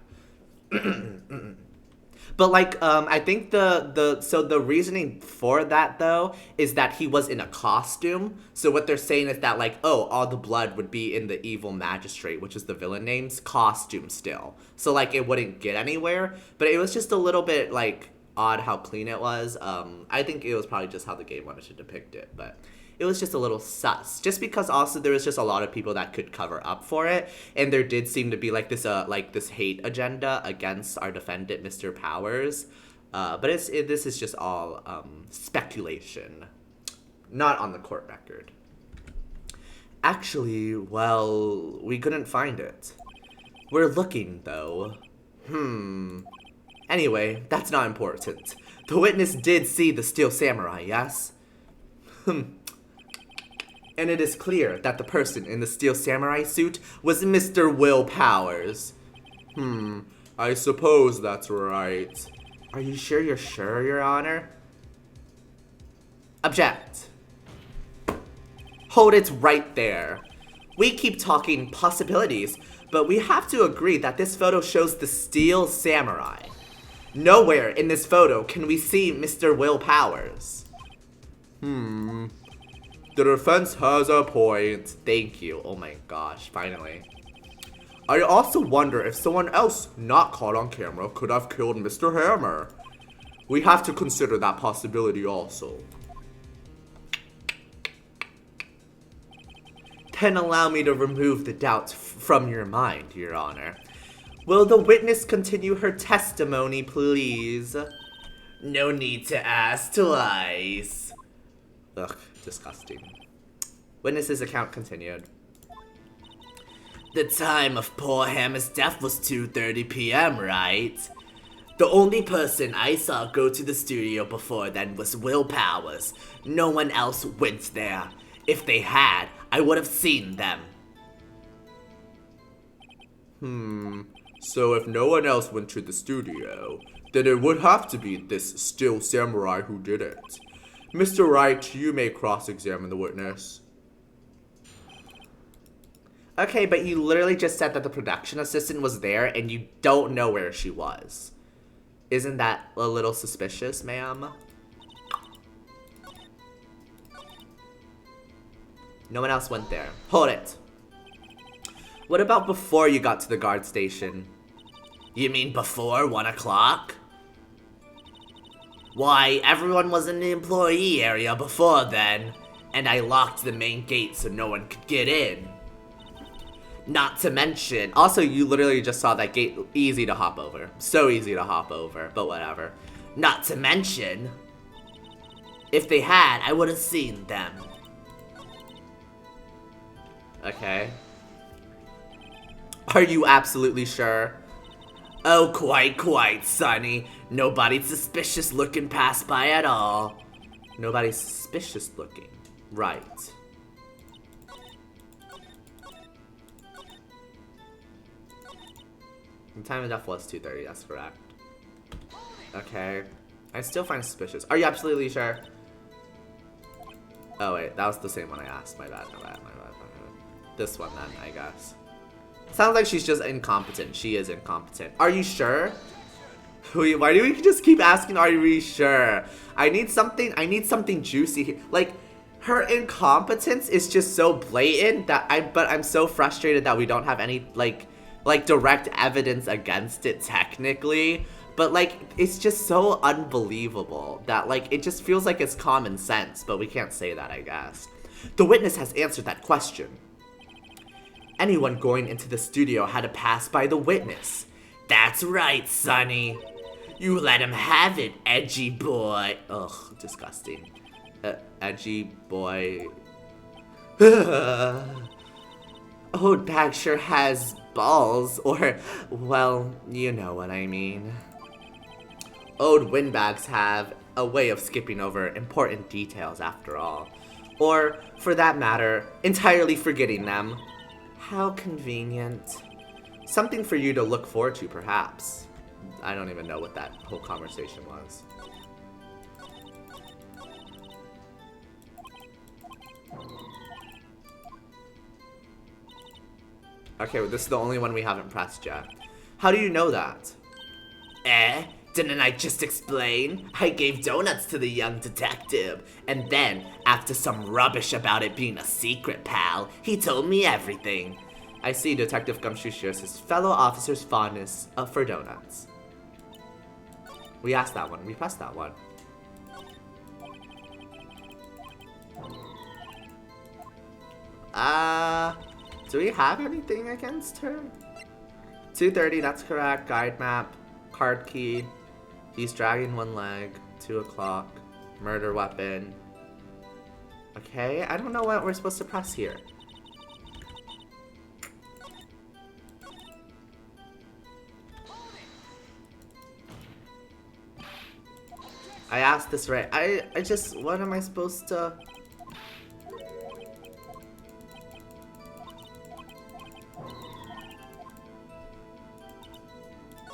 But, like, I think the reasoning for that, though, is that he was in a costume. So what they're saying is that, like, oh, all the blood would be in the evil magistrate, which is the villain name's costume still. So, like, it wouldn't get anywhere. But it was just a little bit, like, odd how clean it was. I think it was probably just how the game wanted to depict it, but it was just a little sus. Just because also there was just a lot of people that could cover up for it, and there did seem to be like this hate agenda against our defendant, Mr. Powers. But this is just all speculation. Not on the court record. Actually, well, we couldn't find it. We're looking, though. Anyway, that's not important. The witness did see the Steel Samurai, yes? And it is clear that the person in the Steel Samurai suit was Mr. Will Powers. I suppose that's right. Are you sure you're sure, Your Honor? Object. Hold it right there. We keep talking possibilities, but we have to agree that this photo shows the Steel Samurai. Nowhere in this photo can we see Mr. Will Powers. The defense has a point. Thank you. Oh my gosh, finally. I also wonder if someone else not caught on camera could have killed Mr. Hammer. We have to consider that possibility also. Then allow me to remove the doubts from your mind, Your Honor. Will the witness continue her testimony, please? No need to ask twice. Ugh, disgusting. Witness's account continued. The time of poor Hammer's death was 2:30 p.m., right? The only person I saw go to the studio before then was Will Powers. No one else went there. If they had, I would have seen them. So if no one else went to the studio, then it would have to be this Steel Samurai who did it. Mr. Wright, you may cross-examine the witness. Okay, but you literally just said that the production assistant was there and you don't know where she was. Isn't that a little suspicious, ma'am? No one else went there. Hold it. What about before you got to the guard station? You mean before 1 o'clock? Why, everyone was in the employee area before then, and I locked the main gate so no one could get in. Not to mention, also you literally just saw that gate, easy to hop over. So easy to hop over, but whatever. Not to mention, if they had, I would have seen them. Okay. Are you absolutely sure? Oh, quite, Sonny. Nobody suspicious looking passed by at all. Nobody suspicious looking. Right. The time of death was 2:30, that's correct. Okay. I still find suspicious. Are you absolutely sure? Oh wait, that was the same one I asked. My bad. This one then, I guess. Sounds like she's just incompetent. She is incompetent. Are you sure? Why do we just keep asking, are you really sure? I need something juicy here. Like, her incompetence is just so blatant that I'm so frustrated that we don't have any, like direct evidence against it technically. But, like, it's just so unbelievable that, like, it just feels like it's common sense, but we can't say that, I guess. The witness has answered that question. Anyone going into the studio had to pass by the witness. That's right, Sonny. You let him have it, edgy boy. Ugh, disgusting. Edgy boy. Oh, Dag sure has balls, or, well, you know what I mean. Old windbags have a way of skipping over important details after all. Or, for that matter, entirely forgetting them. How convenient. Something for you to look forward to, perhaps. I don't even know what that whole conversation was. Okay, well, this is the only one we haven't pressed yet. How do you know that? Didn't I just explain? I gave donuts to the young detective, and then, after some rubbish about it being a secret, pal, he told me everything. I see Detective Gumshoe shares his fellow officers' fondness for donuts. We asked that one. We pressed that one. Do we have anything against her? 2:30, that's correct. Guide map. Card key. He's dragging one leg. 2 o'clock. Murder weapon. Okay, I don't know what we're supposed to press here. I asked this right. I just, what am I supposed to?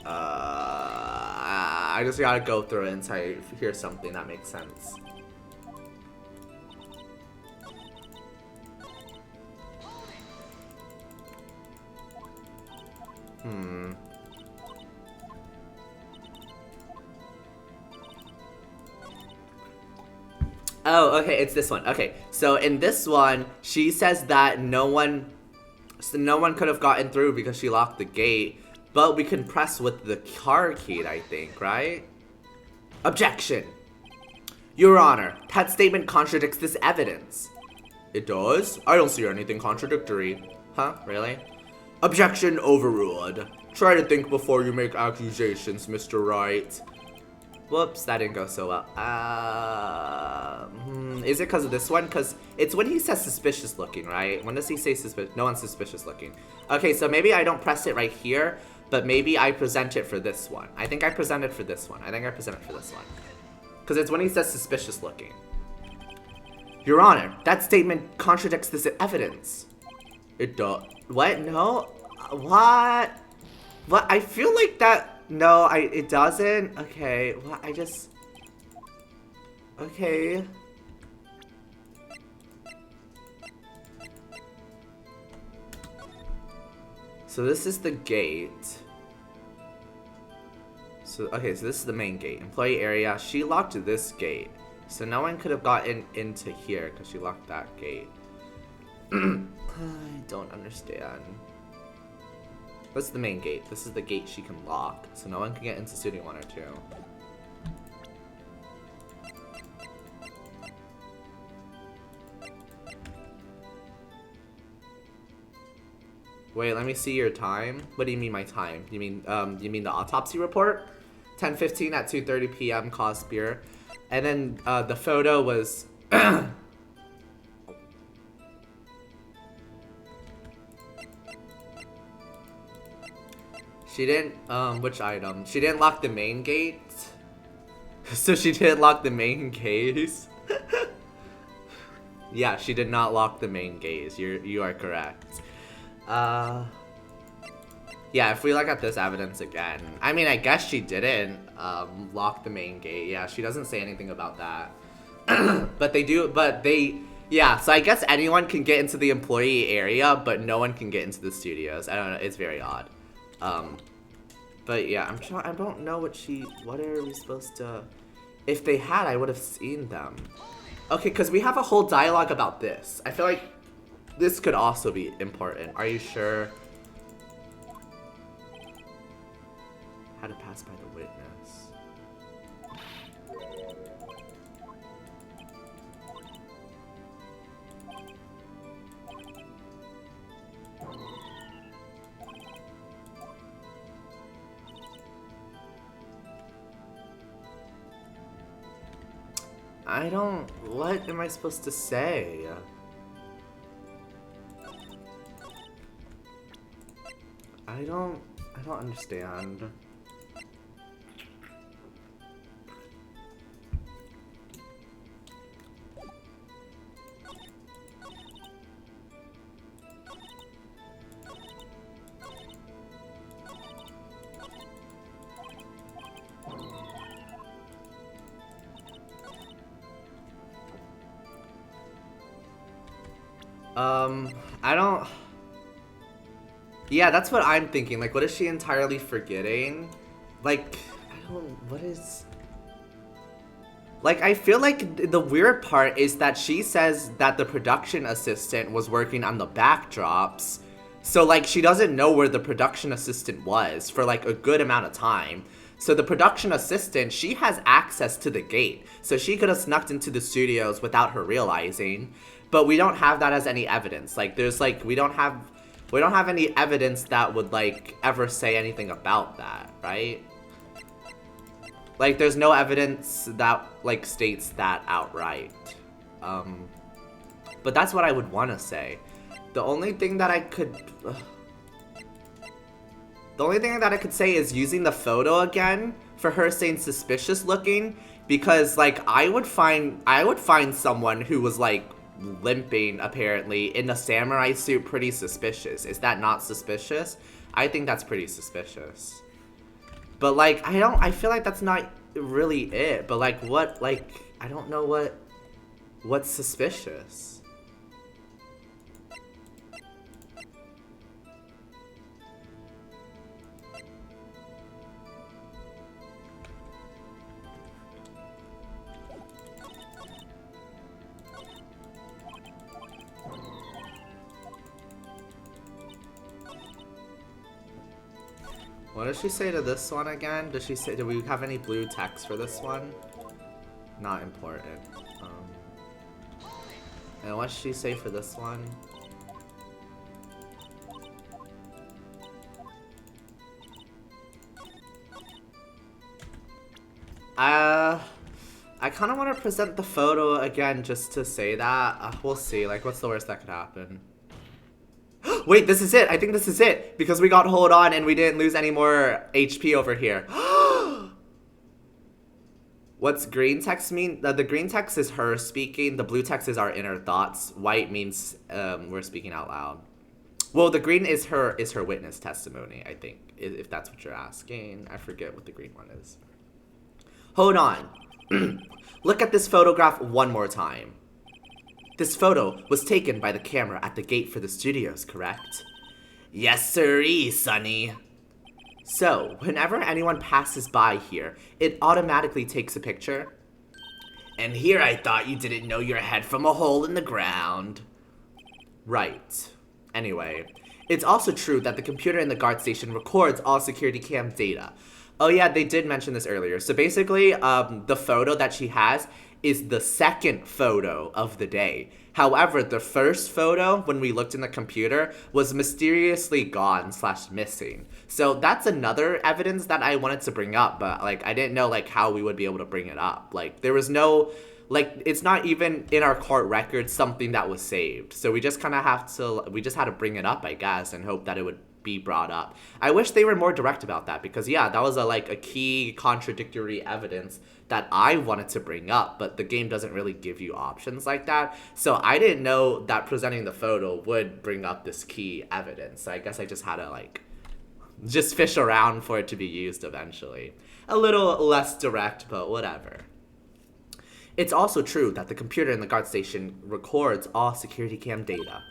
I just gotta go through it until I hear something that makes sense. Oh, okay, it's this one. Okay, so in this one, she says that no one could have gotten through because she locked the gate, but we can press with the car key, I think, right? Objection! Your Honor, that statement contradicts this evidence. It does? I don't see anything contradictory. Huh? Really? Objection overruled. Try to think before you make accusations, Mr. Wright. Whoops, that didn't go so well. Is it because of this one? Because it's when he says suspicious looking, right? When does he say suspicious? No one's suspicious looking. Okay, so maybe I don't press it right here, but maybe I present it for this one. I think I present it for this one. Because it's when he says suspicious looking. Your Honor, that statement contradicts this evidence. It does. What? No? What? What? I feel like that... No, it doesn't? Okay, well, I just... Okay. So this is the gate. So, okay, so this is the main gate. Employee area. She locked this gate. So no one could have gotten into here because she locked that gate. I don't understand. This is the main gate. This is the gate she can lock. So no one can get into Studio 1 or 2. Wait, let me see your time. What do you mean my time? You mean the autopsy report? 10:15 at 2:30 p.m. cost beer. And then the photo was She didn't, which item? She didn't lock the main gate? So she didn't lock the main case? Yeah, she did not lock the main gate. You are correct. Yeah, if we look at this evidence again. I mean, I guess she didn't, lock the main gate. Yeah, she doesn't say anything about that. Yeah, so I guess anyone can get into the employee area, but no one can get into the studios. I don't know, it's very odd. But yeah, I don't know what are we supposed to... If they had, I would have seen them. Okay, because we have a whole dialogue about this. I feel like this could also be important. Are you sure? How to pass by the witness. What am I supposed to say? I don't understand. Yeah, that's what I'm thinking. Like, what is she entirely forgetting? Like, Like, I feel like the weird part is that she says that the production assistant was working on the backdrops. So, like, she doesn't know where the production assistant was for, like, a good amount of time. So the production assistant, she has access to the gate. So she could have snuck into the studios without her realizing. But we don't have that as any evidence. Like, there's, like, we don't have any evidence that would, like, ever say anything about that, right? Like, there's no evidence that, like, states that outright. But that's what I would want to say. The only thing that I could... The only thing that I could say is using the photo again for her saying suspicious looking, because like I would find someone who was like limping apparently in a samurai suit pretty suspicious. Is that not suspicious? I think that's pretty suspicious. But like I feel like that's not really it. But like what, like I don't know what's suspicious. What does she say to this one again? Does she say, do we have any blue text for this one? Not important. And what does she say for this one? I kind of want to present the photo again just to say that. We'll see. Like, what's the worst that could happen? Wait, this is it. I think this is it. Because we got hold on and we didn't lose any more HP over here. What's green text mean? The green text is her speaking. The blue text is our inner thoughts. White means we're speaking out loud. Well, the green is her witness testimony, I think. If that's what you're asking. I forget what the green one is. Hold on. Look at this photograph one more time. This photo was taken by the camera at the gate for the studios, correct? Yes, sirree, Sonny. So, whenever anyone passes by here, it automatically takes a picture? And here I thought you didn't know your head from a hole in the ground. Right. Anyway, it's also true that the computer in the guard station records all security cam data. Oh yeah, they did mention this earlier. So basically, the photo that she has is the second photo of the day. However, the first photo, when we looked in the computer, was mysteriously gone / missing. So that's another evidence that I wanted to bring up, but like I didn't know like how we would be able to bring it up. Like there was no, like it's not even in our court records something that was saved. So we just kind of had to bring it up, I guess, and hope that it would be brought up. I wish they were more direct about that because yeah, that was a key contradictory evidence that I wanted to bring up, but the game doesn't really give you options like that. So I didn't know that presenting the photo would bring up this key evidence. So I guess I just had to just fish around for it to be used eventually. A little less direct, but whatever. It's also true that the computer in the guard station records all security cam data.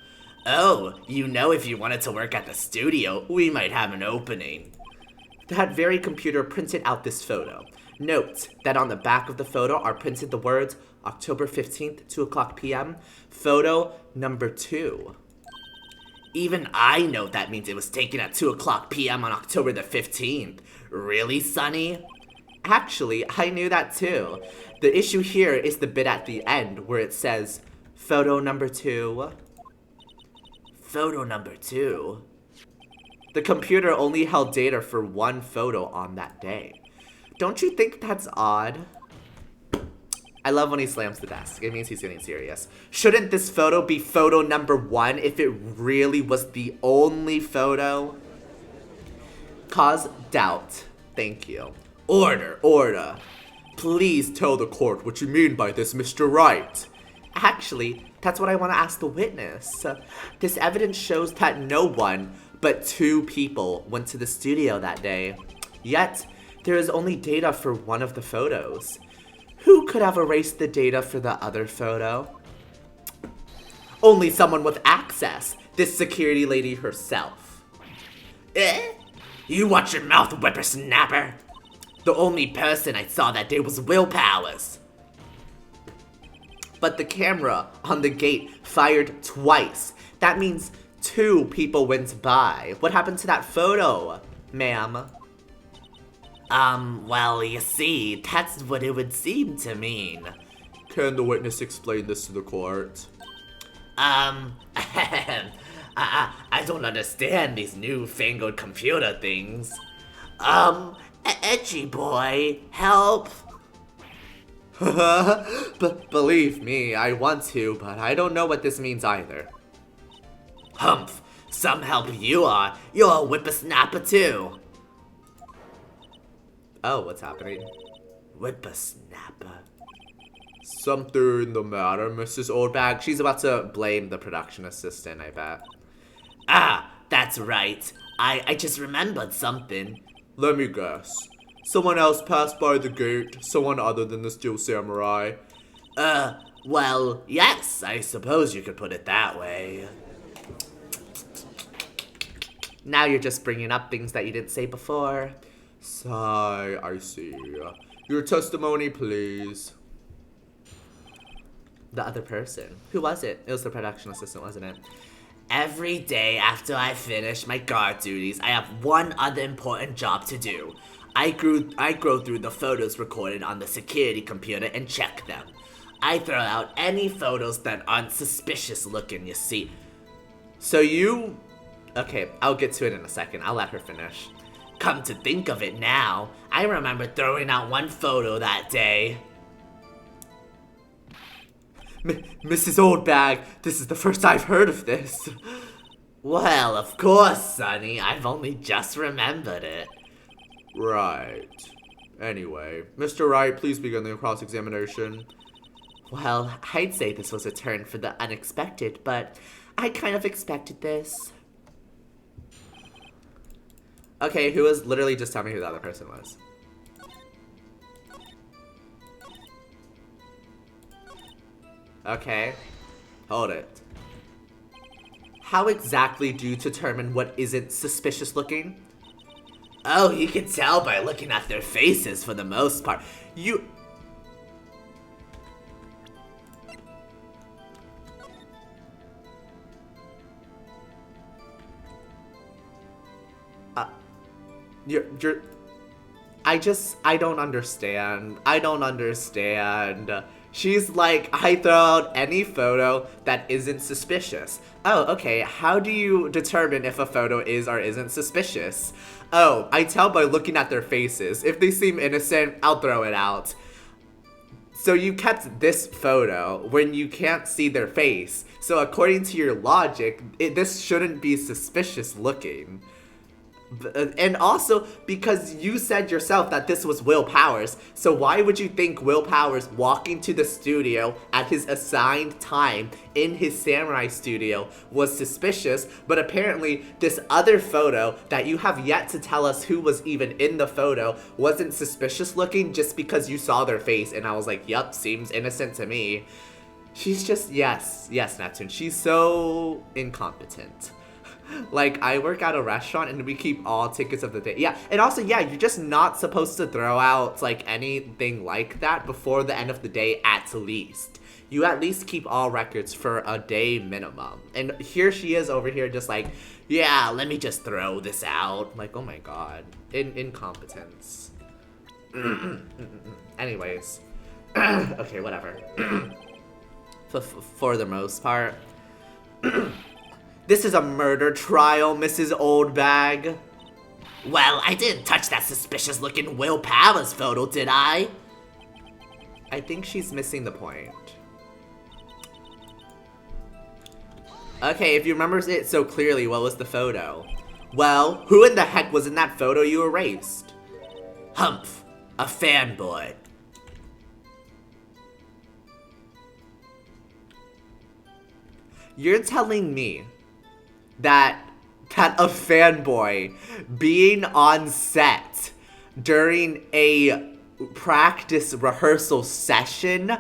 Oh, you know, if you wanted to work at the studio, we might have an opening. That very computer printed out this photo. Note that on the back of the photo are printed the words October 15th, 2:00 p.m., photo number 2. Even I know that means it was taken at 2:00 p.m. on October the 15th. Really, Sonny? Actually, I knew that too. The issue here is the bit at the end where it says photo number 2. Photo number 2? The computer only held data for one photo on that day. Don't you think that's odd? I love when he slams the desk. It means he's getting serious. Shouldn't this photo be photo number 1 if it really was the only photo? Cause doubt. Thank you. Order. Please tell the court what you mean by this, Mr. Wright. Actually, that's what I want to ask the witness. This evidence shows that no one but 2 people went to the studio that day. Yet, there is only data for one of the photos. Who could have erased the data for the other photo? Only someone with access. This security lady herself. Eh? You watch your mouth, whippersnapper. The only person I saw that day was Will Powers. But the camera on the gate fired twice. That means 2 people went by. What happened to that photo, ma'am? Well, you see, that's what it would seem to mean. Can the witness explain this to the court? I don't understand these newfangled computer things. Edgy boy, help. Believe me, I want to, but I don't know what this means either. Humph, some help you are. You're a whippersnapper too. Oh, what's happening? Whippersnapper. Something the matter, Mrs. Oldbag? She's about to blame the production assistant, I bet. Ah, that's right. I just remembered something. Let me guess. Someone else passed by the gate? Someone other than the Steel Samurai? Well, yes, I suppose you could put it that way. Now you're just bringing up things that you didn't say before. Sigh, I see. Your testimony, please. The other person. Who was it? It was the production assistant, wasn't it? Every day after I finish my guard duties, I have one other important job to do. I go through the photos recorded on the security computer and check them. I throw out any photos that aren't suspicious looking, you see. So you... Okay, I'll get to it in a second. I'll let her finish. Come to think of it now, I remember throwing out one photo that day. Mrs. Oldbag, this is the first I've heard of this. Well, of course, Sonny. I've only just remembered it. Right. Anyway, Mr. Wright, please begin the cross-examination. Well, I'd say this was a turn for the unexpected, but I kind of expected this. Okay, who was... Literally just tell me who the other person was. Okay. Hold it. How exactly do you determine what isn't suspicious looking? Oh, you can tell by looking at their faces for the most part. You... You're... I don't understand. I don't understand. She's like, I throw out any photo that isn't suspicious. Oh, okay, how do you determine if a photo is or isn't suspicious? Oh, I tell by looking at their faces. If they seem innocent, I'll throw it out. So you kept this photo when you can't see their face. So according to your logic, this shouldn't be suspicious looking. And also, because you said yourself that this was Will Powers, so why would you think Will Powers walking to the studio at his assigned time in his samurai studio was suspicious, but apparently this other photo that you have yet to tell us who was even in the photo wasn't suspicious looking just because you saw their face, and I was like, yup, seems innocent to me. She's just, yes, Neptune, she's so incompetent. Like, I work at a restaurant and we keep all tickets of the day. Yeah, and also, yeah, you're just not supposed to throw out, like, anything like that before the end of the day at least. You at least keep all records for a day minimum. And here she is over here just like, yeah, let me just throw this out. Like, oh my god. Incompetence. Anyways. Okay, whatever. For the most part. This is a murder trial, Mrs. Oldbag. Well, I didn't touch that suspicious looking Will Powers photo, did I? I think she's missing the point. Okay, if you remember it so clearly, what was the photo? Well, who in the heck was in that photo you erased? Humph, a fanboy. You're telling me that a fanboy being on set during a practice rehearsal session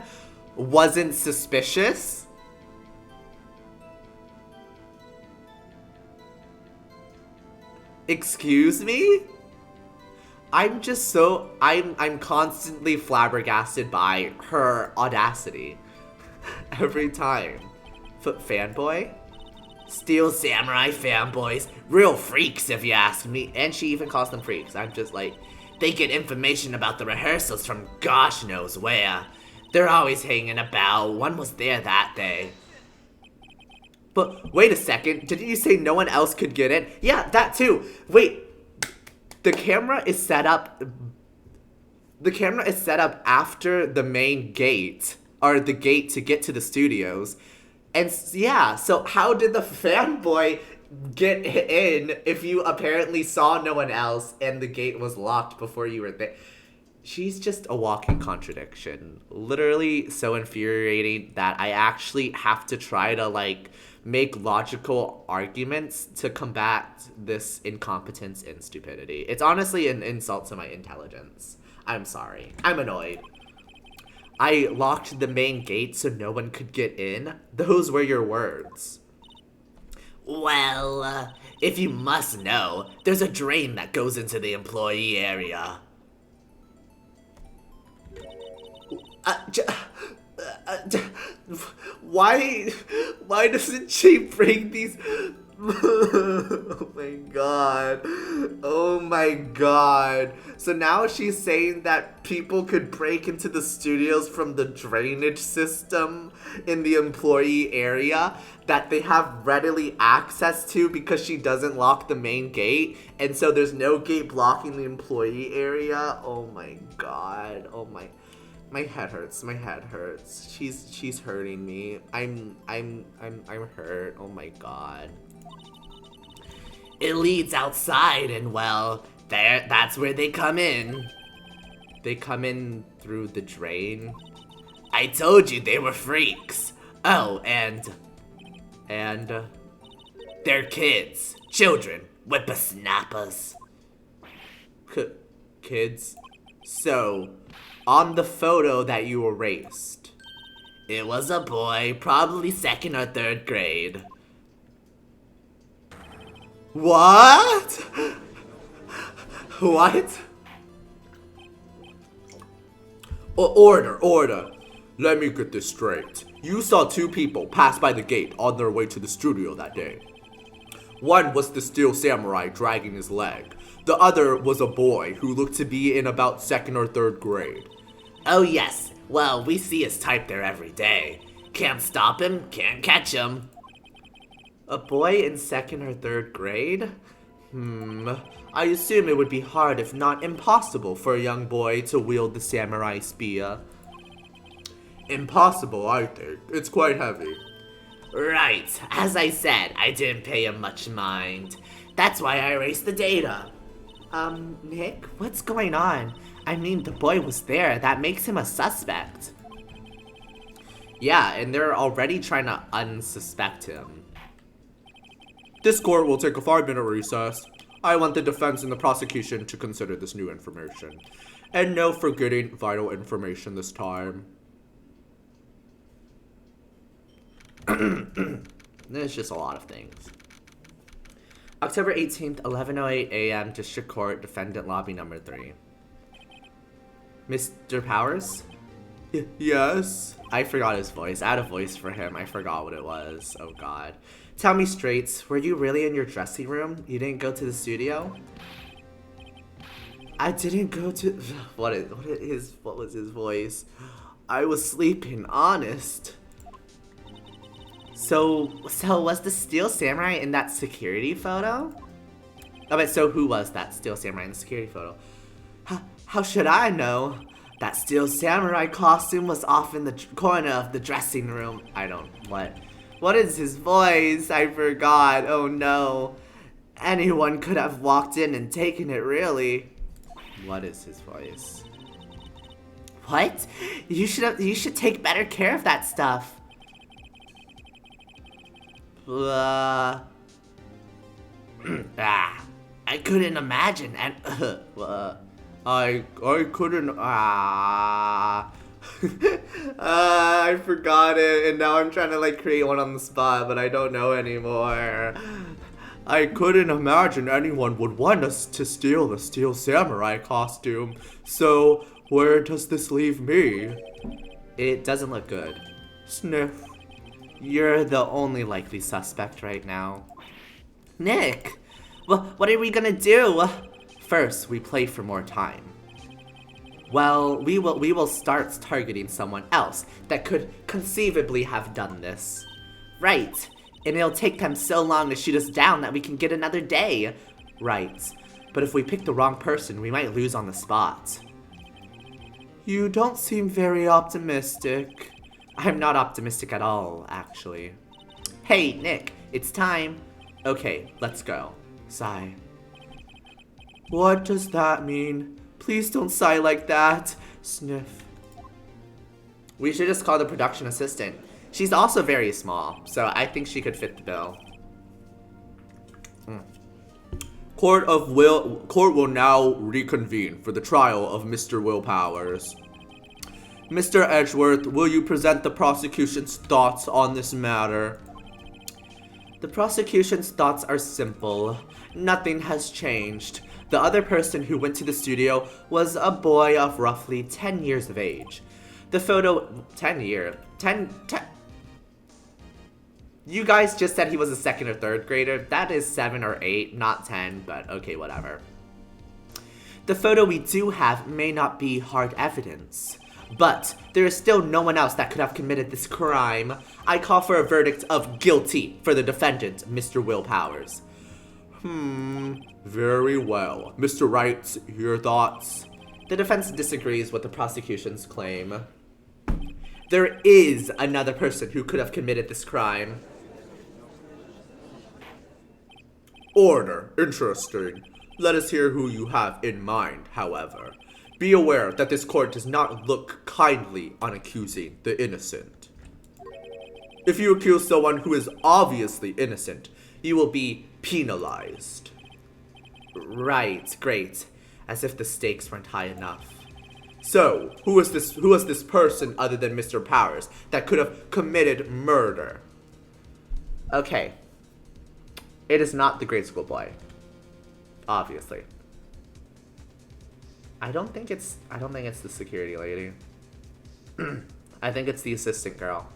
wasn't suspicious? Excuse me? I'm just so... I'm constantly flabbergasted by her audacity. Every time. Fanboy? Steel Samurai fanboys. Real freaks, if you ask me. And she even calls them freaks. I'm just like... They get information about the rehearsals from gosh knows where. They're always hanging about. One was there that day. But wait a second. Didn't you say no one else could get it? Yeah, that too. Wait. The camera is set up The camera is set up after the main gate, or the gate to get to the studios. And yeah, so how did the fanboy get in if you apparently saw no one else and the gate was locked before you were there? She's just a walking contradiction. Literally so infuriating that I actually have to try to, like, make logical arguments to combat this incompetence and stupidity. It's honestly an insult to my intelligence. I'm sorry. I'm annoyed. I locked the main gate so no one could get in? Those were your words. Well, if you must know, there's a drain that goes into the employee area. Why doesn't she bring these? Oh my god. Oh my god. So now she's saying that people could break into the studios from the drainage system in the employee area that they have readily access to because she doesn't lock the main gate, and so there's no gate blocking the employee area. Oh my god. Oh my head hurts. My head hurts. She's hurting me. I'm hurt. Oh my god. It leads outside, and well, that's where they come in. They come in through the drain. I told you they were freaks. Oh, and they're kids, children, whippersnappers. Kids. So, on the photo that you erased, it was a boy, probably 2nd or 3rd grade. What? What? Order. Let me get this straight. You saw 2 people pass by the gate on their way to the studio that day. One was the Steel Samurai dragging his leg. The other was a boy who looked to be in about 2nd or 3rd grade. Oh yes, well, we see his type there every day. Can't stop him, can't catch him. A boy in 2nd or 3rd grade? I assume it would be hard, if not impossible, for a young boy to wield the samurai spear. Impossible, I think. It's quite heavy. Right, as I said, I didn't pay him much mind. That's why I erased the data. Nick, what's going on? I mean, the boy was there. That makes him a suspect. Yeah, and they're already trying to unsuspect him. This court will take a 5-minute recess. I want the defense and the prosecution to consider this new information. And no forgetting vital information this time. There's just a lot of things. October 18th, 11:08 a.m., District Court, Defendant Lobby Number 3. Mr. Powers? Yes? I forgot his voice. I had a voice for him. I forgot what it was. Oh god. Tell me straight, were you really in your dressing room? You didn't go to the studio? I didn't go to... What was his voice? I was sleeping, honest. So was the Steel Samurai in that security photo? Oh, but so who was that Steel Samurai in the security photo? How should I know? That Steel Samurai costume was off in the corner of the dressing room. What is his voice? I forgot. Oh no. Anyone could have walked in and taken it, really. What is his voice? What? You should take better care of that stuff. I couldn't imagine, and I couldn't. I forgot it, and now I'm trying to like create one on the spot, but I don't know anymore. I couldn't imagine anyone would want us to steal the Steel Samurai costume. So where does this leave me? It doesn't look good. Sniff. You're the only likely suspect right now. Nick, what are we gonna do? First, we play for more time. Well, we will start targeting someone else that could conceivably have done this. Right, and it'll take them so long to shoot us down that we can get another day. Right, but if we pick the wrong person, we might lose on the spot. You don't seem very optimistic. I'm not optimistic at all, actually. Hey, Nick, it's time. Okay, let's go. Sigh. What does that mean? Please don't sigh like that. Sniff. We should just call the production assistant. She's also very small, so I think she could fit the bill. Court will now reconvene for the trial of Mr. Will Powers. Mr. Edgeworth, will you present the prosecution's thoughts on this matter? The prosecution's thoughts are simple. Nothing has changed. The other person who went to the studio was a boy of roughly 10 years of age. The photo... 10... You guys just said he was a second or third grader. That is 7 or 8, not 10, but okay, whatever. The photo we do have may not be hard evidence, but there is still no one else that could have committed this crime. I call for a verdict of guilty for the defendant, Mr. Will Powers. Very well. Mr. Wright, your thoughts? The defense disagrees with the prosecution's claim. There is another person who could have committed this crime. Order. Interesting. Let us hear who you have in mind, however. Be aware that this court does not look kindly on accusing the innocent. If you accuse someone who is obviously innocent, you will be penalized. Right, great. As if the stakes weren't high enough. So, who is this person other than Mr. Powers that could have committed murder? Okay. It is not the grade school boy. Obviously. I don't think it's the security lady. I think it's the assistant girl.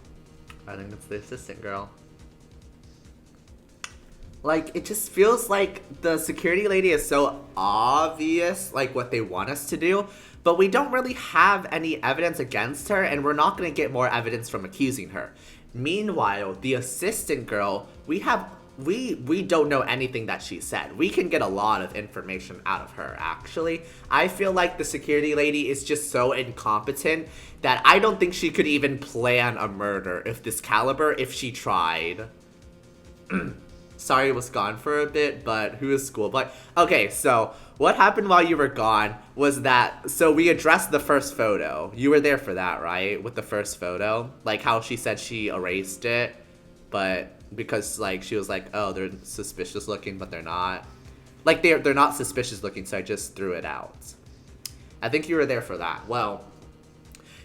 Like, it just feels like the security lady is so obvious, like, what they want us to do, but we don't really have any evidence against her, and we're not going to get more evidence from accusing her. Meanwhile, the assistant girl, we don't know anything that she said. We can get a lot of information out of her, actually. I feel like the security lady is just so incompetent that I don't think she could even plan a murder if she tried. Sorry I was gone for a bit, but who is schoolboy? Okay, so what happened while you were gone was that, so we addressed the first photo. You were there for that, right? With the first photo? Like how she said she erased it, but because like she was like, oh, they're suspicious looking, but they're not. Like they're not suspicious looking, so I just threw it out. I think you were there for that. Well,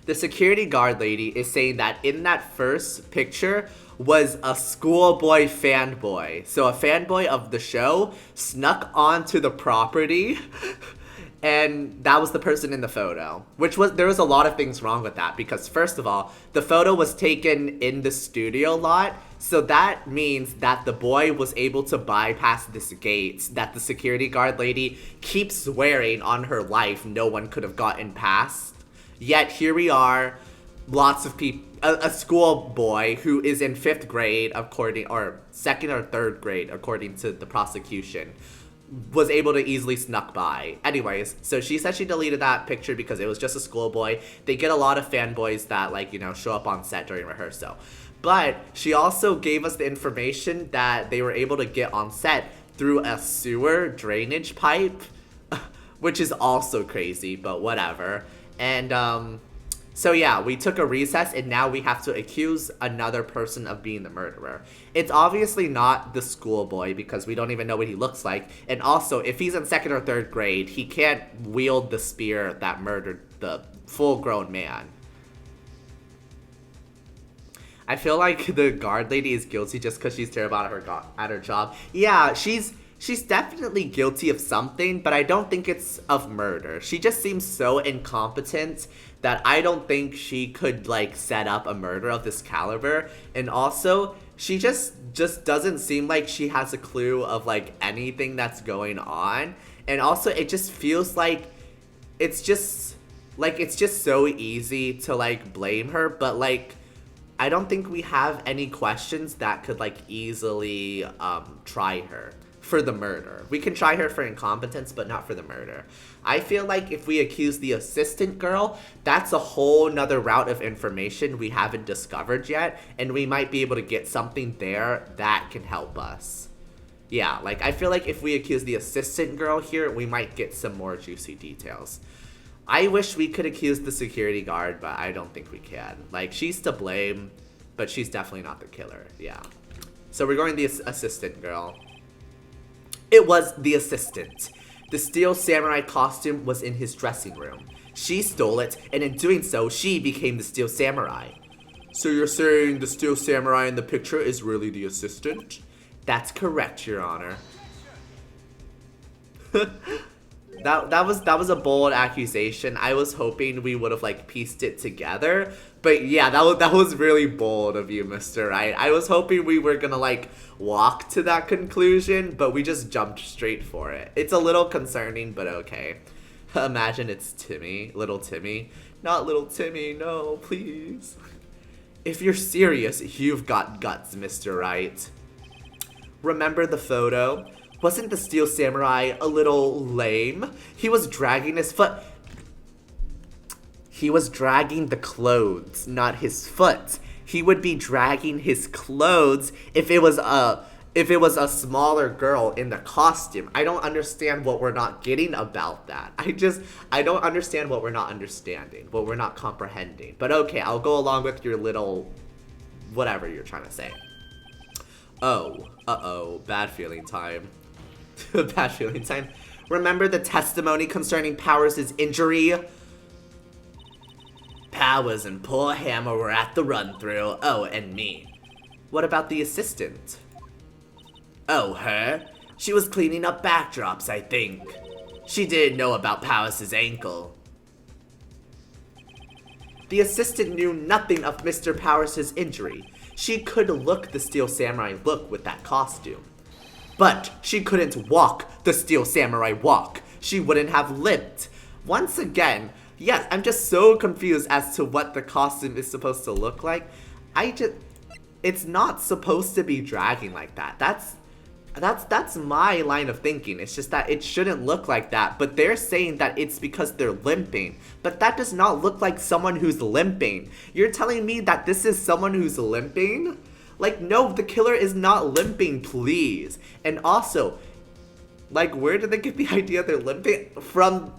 the security guard lady is saying that in that first picture was a schoolboy fanboy. So a fanboy of the show snuck onto the property and that was the person in the photo. There was a lot of things wrong with that because first of all, the photo was taken in the studio lot. So that means that the boy was able to bypass this gate that the security guard lady keeps swearing on her life no one could have gotten past. Yet here we are, lots of people, a schoolboy who is in 5th grade or 2nd or 3rd grade according to the prosecution, was able to easily snuck by. Anyways, so she said she deleted that picture because it was just a schoolboy. They get a lot of fanboys that show up on set during rehearsal. But she also gave us the information that they were able to get on set through a sewer drainage pipe, which is also crazy, but whatever. And so yeah, we took a recess and now we have to accuse another person of being the murderer. It's obviously not the schoolboy because we don't even know what he looks like. And also, if he's in 2nd or 3rd grade, he can't wield the spear that murdered the full-grown man. I feel like the guard lady is guilty just because she's terrible at her job. Yeah, she's definitely guilty of something, but I don't think it's of murder. She just seems so incompetent that I don't think she could, set up a murder of this caliber. And also, she just doesn't seem like she has a clue of, anything that's going on. And also, it just feels like it's just so easy to, blame her, but, I don't think we have any questions that could, easily, try her for the murder. We can try her for incompetence, but not for the murder. I feel like if we accuse the assistant girl, that's a whole nother route of information we haven't discovered yet, and we might be able to get something there that can help us. Yeah, like, I feel like if we accuse the assistant girl here, we might get some more juicy details. I wish we could accuse the security guard, but I don't think we can. Like, she's to blame, but she's definitely not the killer. Yeah. So we're going the assistant girl. It was the assistant. The steel samurai costume was in his dressing room. She stole it, and in doing so, she became the steel samurai. So you're saying the steel samurai in the picture is really the assistant? That's correct, Your Honor. That was a bold accusation. I was hoping we would have like pieced it together, but yeah, that was really bold of you, Mr. Right. I was hoping we were gonna like walk to that conclusion, but we just jumped straight for it. It's a little concerning, but okay. Imagine it's Timmy, little Timmy. Not little Timmy, no, please. If you're serious, you've got guts, Mr. Right. Remember the photo? Wasn't the steel samurai a little lame? He was dragging his foot. He was dragging the clothes, not his foot. He would be dragging his clothes if it was a smaller girl in the costume. I don't understand what we're not getting about that. I don't understand what we're not understanding, what we're not comprehending. But okay, I'll go along with your little whatever you're trying to say. Oh, uh-oh, bad feeling time. Bad feeling time. Remember the testimony concerning Powers' injury? Powers and poor Hammer were at the run-through. Oh, and me. What about the assistant? Oh, her? She was cleaning up backdrops, I think. She didn't know about Powers' ankle. The assistant knew nothing of Mr. Powers' injury. She could look the Steel Samurai look with that costume. But she couldn't walk the Steel Samurai walk. She wouldn't have limped. Once again, yes, I'm just so confused as to what the costume is supposed to look like. It's not supposed to be dragging like that. That's my line of thinking. It's just that it shouldn't look like that, but they're saying that it's because they're limping. But that does not look like someone who's limping. You're telling me that this is someone who's limping? Like, no, the killer is not limping, please. And also, like, where did they get the idea they're limping? From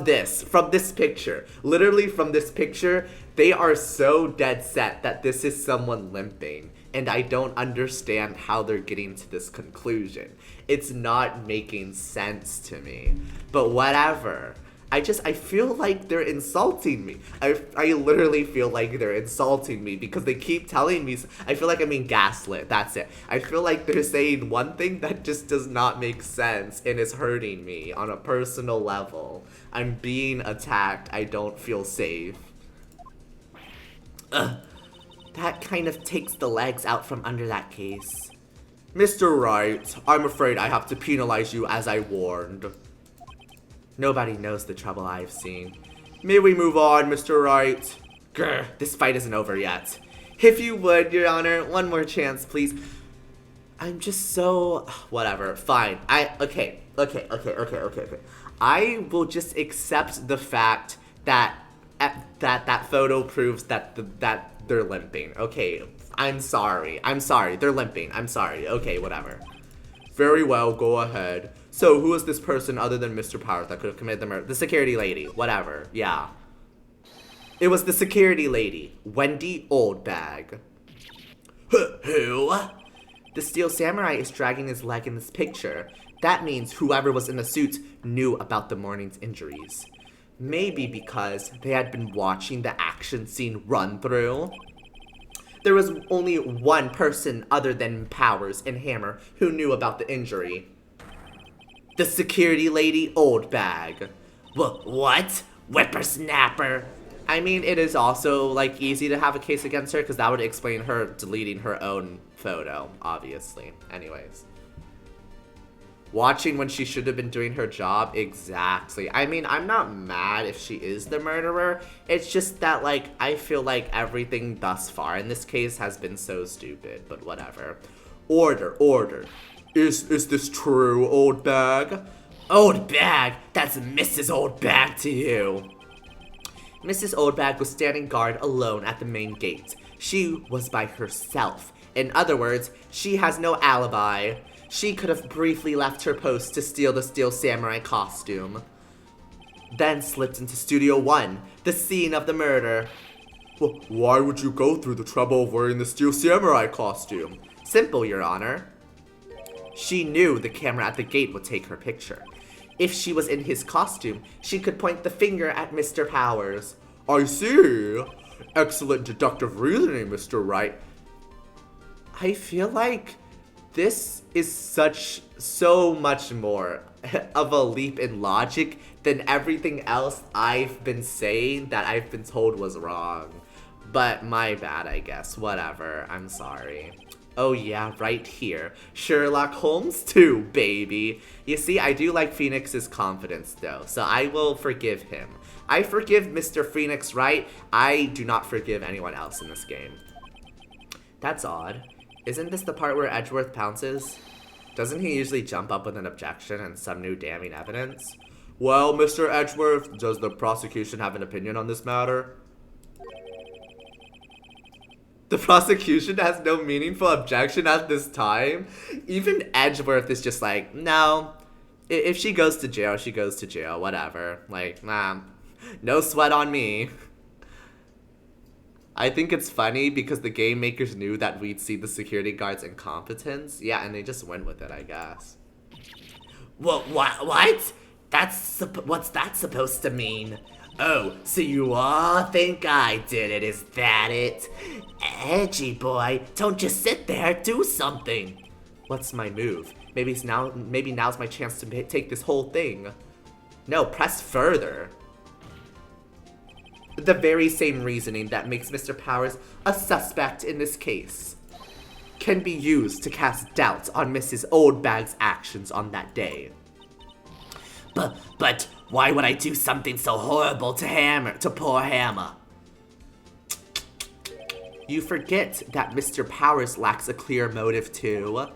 this picture. Literally from this picture, they are so dead set that this is someone limping. And I don't understand how they're getting to this conclusion. It's not making sense to me. But whatever. I feel like they're insulting me. I literally feel like they're insulting me because they keep telling me. I feel like I'm being gaslit. That's it. I feel like they're saying one thing that just does not make sense and is hurting me on a personal level. I'm being attacked. I don't feel safe. Ugh. That kind of takes the legs out from under that case. Mr. Wright, I'm afraid I have to penalize you as I warned. Nobody knows the trouble I've seen. May we move on, Mr. Wright? Grr, this fight isn't over yet. If you would, Your Honor, one more chance, please. I'm just so... Whatever, fine. Okay. I will just accept the fact that that photo proves that they're limping. Okay, I'm sorry. They're limping. I'm sorry. Okay, whatever. Very well, go ahead. So, who is this person other than Mr. Powers that could have committed the murder? The security lady. Whatever. Yeah. It was the security lady. Wendy Oldbag. Who? The Steel Samurai is dragging his leg in this picture. That means whoever was in the suit knew about the morning's injuries. Maybe because they had been watching the action scene run through. There was only one person other than Powers and Hammer who knew about the injury. The security lady Oldbag. What? Whippersnapper? I mean, it is also, like, easy to have a case against her because that would explain her deleting her own photo, obviously. Anyways. Watching when she should have been doing her job? Exactly. I mean, I'm not mad if she is the murderer. It's just that, like, I feel like everything thus far in this case has been so stupid, but whatever. Order. Is this true, old bag? Old Bag? That's Mrs. Old Bag to you. Mrs. Oldbag was standing guard alone at the main gate. She was by herself. In other words, she has no alibi. She could have briefly left her post to steal the Steel Samurai costume. Then slipped into Studio 1, the scene of the murder. Well, why would you go through the trouble of wearing the Steel Samurai costume? Simple, Your Honor. She knew the camera at the gate would take her picture. If she was in his costume, she could point the finger at Mr. Powers. I see. Excellent deductive reasoning, Mr. Wright. I feel like this is so much more of a leap in logic than everything else I've been saying that I've been told was wrong. But my bad, I guess. Whatever. I'm sorry. Oh yeah, right here. Sherlock Holmes too, baby. You see, I do like Phoenix's confidence though, so I will forgive him. I forgive Mr. Phoenix Wright. I do not forgive anyone else in this game. That's odd. Isn't this the part where Edgeworth pounces? Doesn't he usually jump up with an objection and some new damning evidence? Well, Mr. Edgeworth, does the prosecution have an opinion on this matter? The prosecution has no meaningful objection at this time. Even Edgeworth is just like, no. If she goes to jail, she goes to jail. Whatever. Like, nah. No sweat on me. I think it's funny because the game makers knew that we'd see the security guard's incompetence. Yeah, and they just went with it, I guess. What? What's that supposed to mean? Oh, so you all think I did it, is that it? Edgy boy, don't just sit there, do something. What's my move? Maybe now's my chance to take this whole thing. No, press further. The very same reasoning that makes Mr. Powers a suspect in this case can be used to cast doubt on Mrs. Oldbag's actions on that day. But why would I do something so horrible to poor Hammer? You forget that Mr. Powers lacks a clear motive too.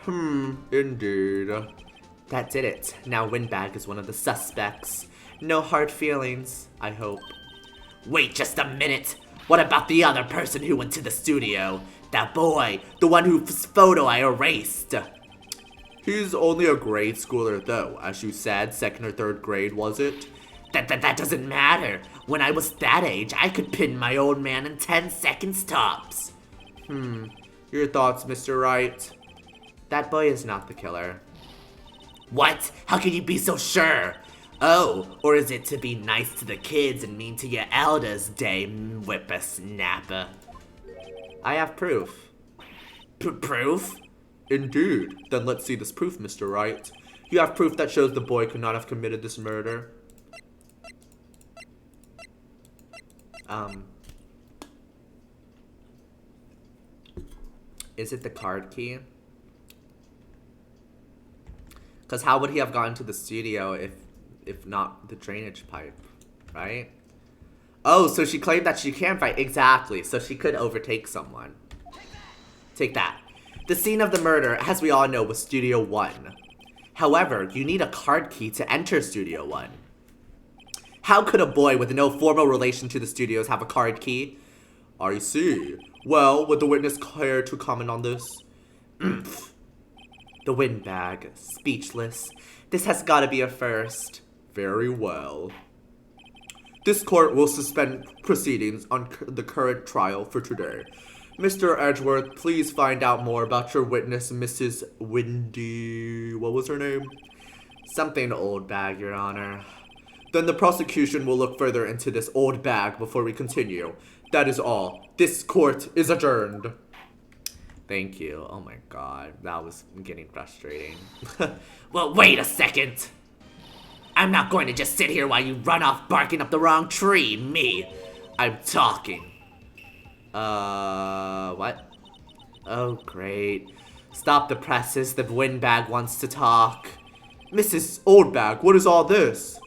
Indeed. That did it. Now Windbag is one of the suspects. No hard feelings, I hope. Wait just a minute. What about the other person who went to the studio? That boy, the one whose photo I erased. He's only a grade schooler though, as you said, 2nd or 3rd grade, was it? That doesn't matter. When I was that age, I could pin my old man in 10 seconds tops. Your thoughts, Mr. Wright? That boy is not the killer. What? How can you be so sure? Oh, or is it to be nice to the kids and mean to your elders, Dame Whippersnapper? I have proof. Proof? Indeed. Then let's see this proof, Mr. Wright. You have proof that shows the boy could not have committed this murder. Is it the card key? Because how would he have gotten to the studio if not the drainage pipe, right? Oh, so she claimed that she can fight. Exactly. So she could overtake someone. Take that. The scene of the murder, as we all know, was Studio 1. However, you need a card key to enter Studio 1. How could a boy with no formal relation to the studios have a card key? I see. Well, would the witness care to comment on this? The Windbag, speechless. This has got to be a first. Very well. This court will suspend proceedings on the current trial for today. Mr. Edgeworth, please find out more about your witness, Mrs. Windy... What was her name? Something old bag, Your Honor. Then the prosecution will look further into this old bag before we continue. That is all. This court is adjourned. Thank you. Oh my god, that was getting frustrating. Well, wait a second. I'm not going to just sit here while you run off barking up the wrong tree, me. I'm talking. What? Oh, great. Stop the presses, the Windbag wants to talk. Mrs. Oldbag, what is all this?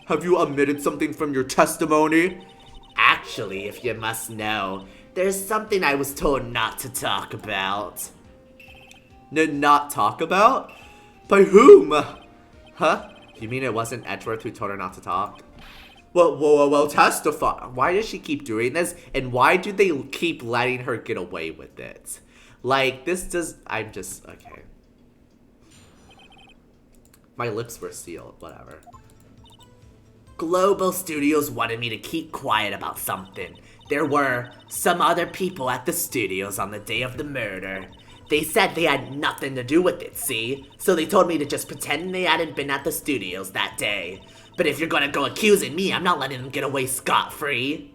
Have you omitted something from your testimony? Actually, if you must know, there's something I was told not to talk about. Not talk about? By whom? Huh? You mean it wasn't Edgeworth who told her not to talk? Well, testify. Why does she keep doing this? And why do they keep letting her get away with it? Like, I'm just, okay. My lips were sealed, whatever. Global Studios wanted me to keep quiet about something. There were some other people at the studios on the day of the murder. They said they had nothing to do with it, see? So they told me to just pretend they hadn't been at the studios that day. But if you're gonna go accusing me, I'm not letting them get away scot-free.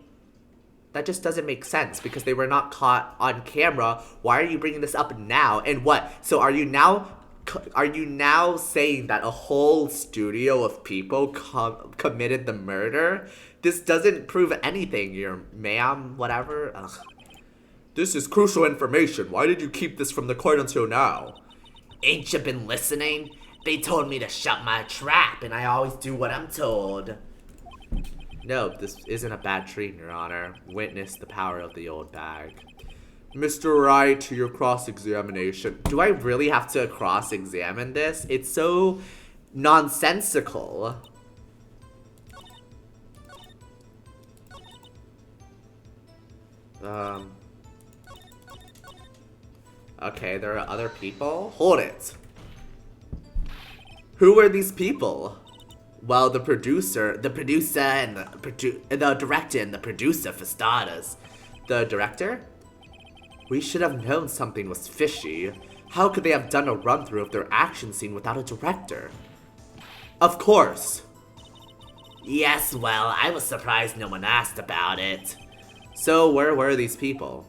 That just doesn't make sense because they were not caught on camera. Why are you bringing this up now? And what? So are you now saying that a whole studio of people committed the murder? This doesn't prove anything, your ma'am, whatever. Ugh. This is crucial information. Why did you keep this from the court until now? Ain't you been listening? They told me to shut my trap, and I always do what I'm told. No, this isn't a bad treat, Your Honor. Witness the power of the old bag. Mr. Wright, to your cross-examination. Do I really have to cross-examine this? It's so nonsensical. Okay, there are other people? Hold it. Who are these people? Well, the director and the producer for starters. The director? We should have known something was fishy. How could they have done a run-through of their action scene without a director? Of course. Yes, well, I was surprised no one asked about it. So, where were these people?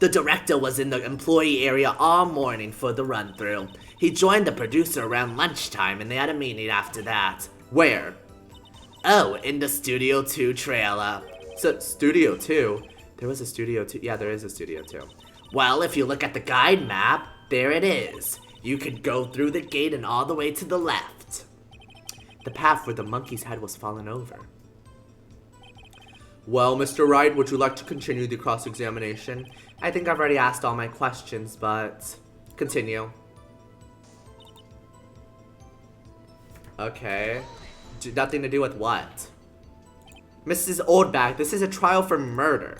The director was in the employee area all morning for the run-through. He joined the producer around lunchtime and they had a meeting after that. Where? Oh, in the Studio 2 trailer. So, Studio 2? There was a Studio 2? Yeah, there is a Studio 2. Well, if you look at the guide map, there it is. You could go through the gate and all the way to the left. The path where the monkey's head was fallen over. Well, Mr. Wright, would you like to continue the cross-examination? I think I've already asked all my questions, but continue. Okay. Nothing to do with what? Mrs. Oldbag, this is a trial for murder.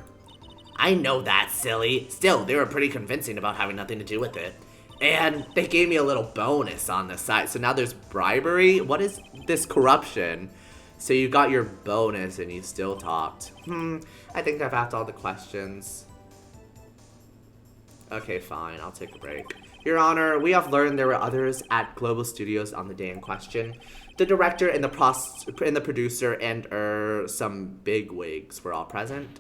I know that, silly. Still, they were pretty convincing about having nothing to do with it. And they gave me a little bonus on the side. So now there's bribery? What is this corruption? So you got your bonus and you still talked. I think I've asked all the questions. Okay, fine. I'll take a break. Your Honor, we have learned there were others at Global Studios on the day in question. The director and the producer and some bigwigs were all present.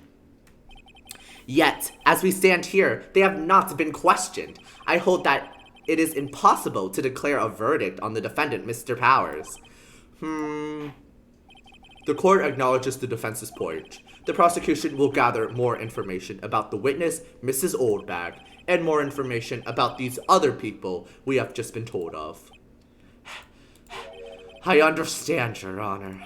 Yet, as we stand here, they have not been questioned. I hold that it is impossible to declare a verdict on the defendant, Mr. Powers. The court acknowledges the defense's point. The prosecution will gather more information about the witness, Mrs. Oldbag, and more information about these other people we have just been told of. I understand, Your Honor.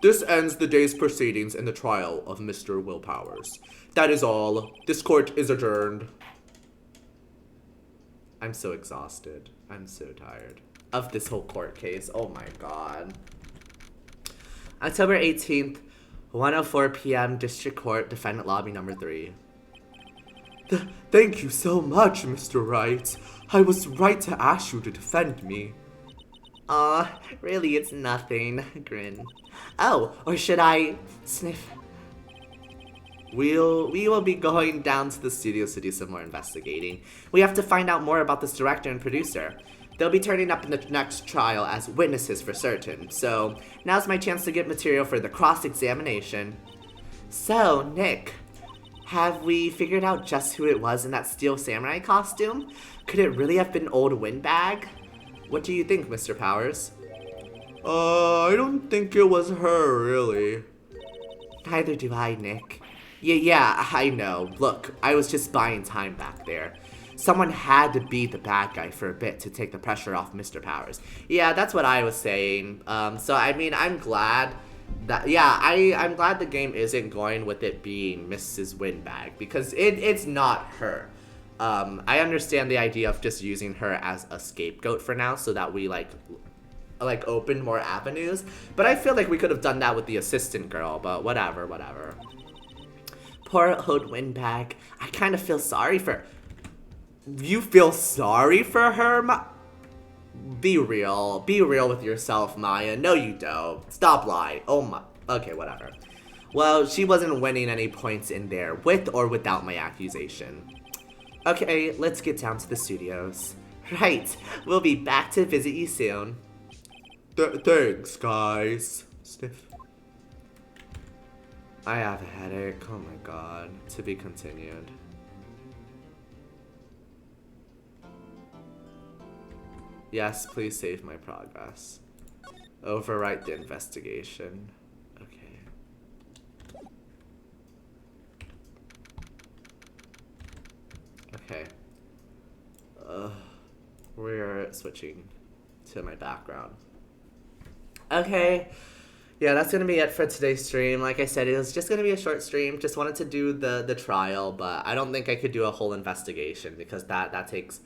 This ends the day's proceedings in the trial of Mr. Will Powers. That is all. This court is adjourned. I'm so exhausted. I'm so tired of this whole court case. Oh my god. October 18th, 1:04 p.m. District Court, Defendant Lobby number 3. Thank you so much, Mr. Wright. I was right to ask you to defend me. Aw, really it's nothing. Grin. Oh, or should I sniff? We will be going down to the studios to do some more investigating. We have to find out more about this director and producer. They'll be turning up in the next trial as witnesses for certain, so now's my chance to get material for the cross-examination. So, Nick, have we figured out just who it was in that steel samurai costume? Could it really have been Old Windbag? What do you think, Mr. Powers? I don't think it was her, really. Neither do I, Nick. Yeah, I know. Look, I was just buying time back there. Someone had to be the bad guy for a bit to take the pressure off Mr. Powers. Yeah, that's what I was saying. So, I mean, I'm glad I'm glad the game isn't going with it being Mrs. Windbag because it's not her. I understand the idea of just using her as a scapegoat for now, so that we like open more avenues. But I feel like we could have done that with the assistant girl. But whatever. Poor Hood Windbag. I kind of feel sorry for. You feel sorry for her? Be real with yourself, Maya. No, you don't. Stop lying. Oh my. Okay, whatever. Well, she wasn't winning any points in there, with or without my accusation. Okay, let's get down to the studios. Right, we'll be back to visit you soon. Thanks, guys. Sniff. I have a headache. Oh my god. To be continued. Yes, please save my progress. Overwrite the investigation. Okay. Okay. We're switching to my background. Okay. Yeah, that's gonna be it for today's stream. Like I said, it was just gonna be a short stream. Just wanted to do the trial, but I don't think I could do a whole investigation because that takes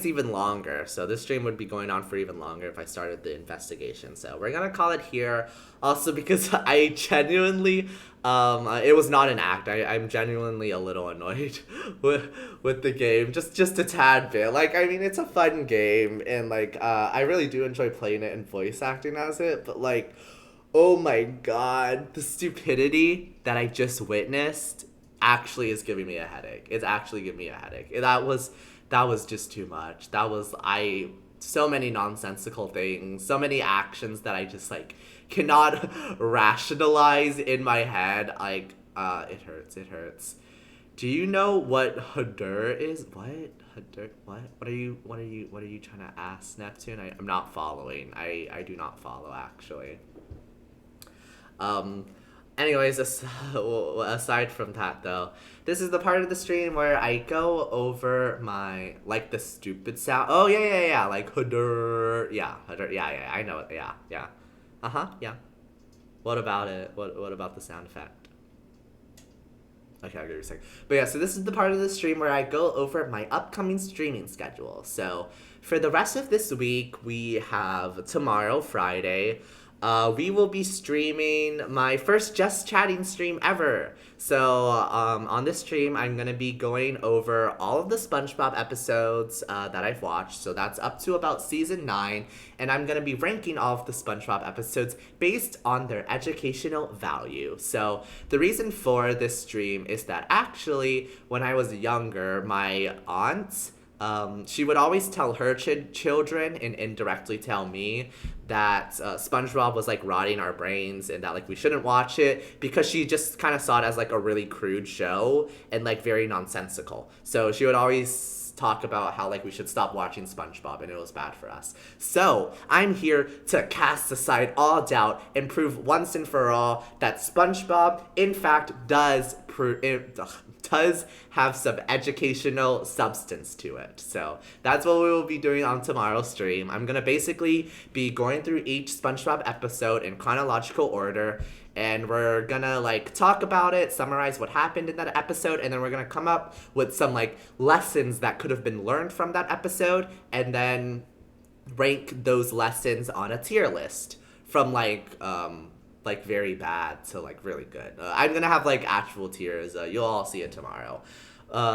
even longer. So this stream would be going on for even longer if I started the investigation. So we're gonna call it here. Also because I genuinely, it was not an act. I'm genuinely a little annoyed with the game, just a tad bit. Like, I mean, it's a fun game, and like, I really do enjoy playing it and voice acting as it. But like, oh my god, the stupidity that I just witnessed actually is giving me a headache. It's actually giving me a headache. That was just too much. So many nonsensical things, so many actions that I just like cannot rationalize in my head. Like, it hurts. Do you know what Hadur is? What? Hadur? What are you trying to ask, Neptune? I'm not following. I do not follow, actually. Anyways, aside from that, though, this is the part of the stream where I go over my, like, the stupid sound. Oh, yeah, like, Hadur. Yeah, Hadur. Yeah, I know it. Yeah. Uh-huh, yeah. What about it? What about the sound effect? Okay, I'll give you a second. But yeah, so this is the part of the stream where I go over my upcoming streaming schedule. So, for the rest of this week, we have tomorrow, Friday. We will be streaming my first Just Chatting stream ever. So, on this stream, I'm going to be going over all of the SpongeBob episodes that I've watched. So that's up to about season 9. And I'm going to be ranking all of the SpongeBob episodes based on their educational value. So the reason for this stream is that actually, when I was younger, my aunt, she would always tell her children and indirectly tell me that SpongeBob was like rotting our brains and that like we shouldn't watch it because she just kind of saw it as like a really crude show and like very nonsensical. So she would always talk about how like we should stop watching SpongeBob and it was bad for us. So I'm here to cast aside all doubt and prove once and for all that SpongeBob in fact does have some educational substance to it. So that's what we will be doing on tomorrow's stream. I'm gonna basically be going through each SpongeBob episode in chronological order, and we're gonna like talk about it, summarize what happened in that episode, and then we're gonna come up with some like lessons that could have been learned from that episode, and then rank those lessons on a tier list from like very bad to like really good. I'm gonna have like actual tiers. You'll all see it tomorrow.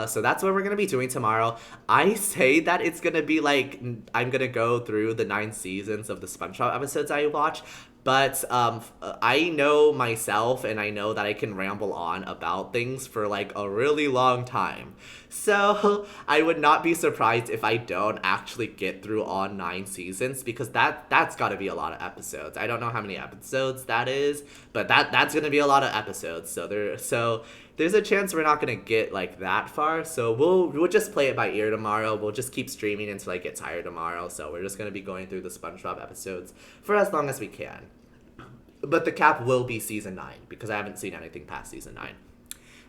So that's what we're gonna be doing tomorrow. I say that it's gonna be like I'm gonna go through the 9 seasons of the SpongeBob episodes I watch, but I know myself and I know that I can ramble on about things for like a really long time. So I would not be surprised if I don't actually get through all 9 seasons because that's got to be a lot of episodes. I don't know how many episodes that is, but that's gonna be a lot of episodes. So there's a chance we're not gonna get like that far. So we'll just play it by ear tomorrow. We'll just keep streaming until I get tired tomorrow. So we're just gonna be going through the SpongeBob episodes for as long as we can. But the cap will be season 9 because I haven't seen anything past season 9.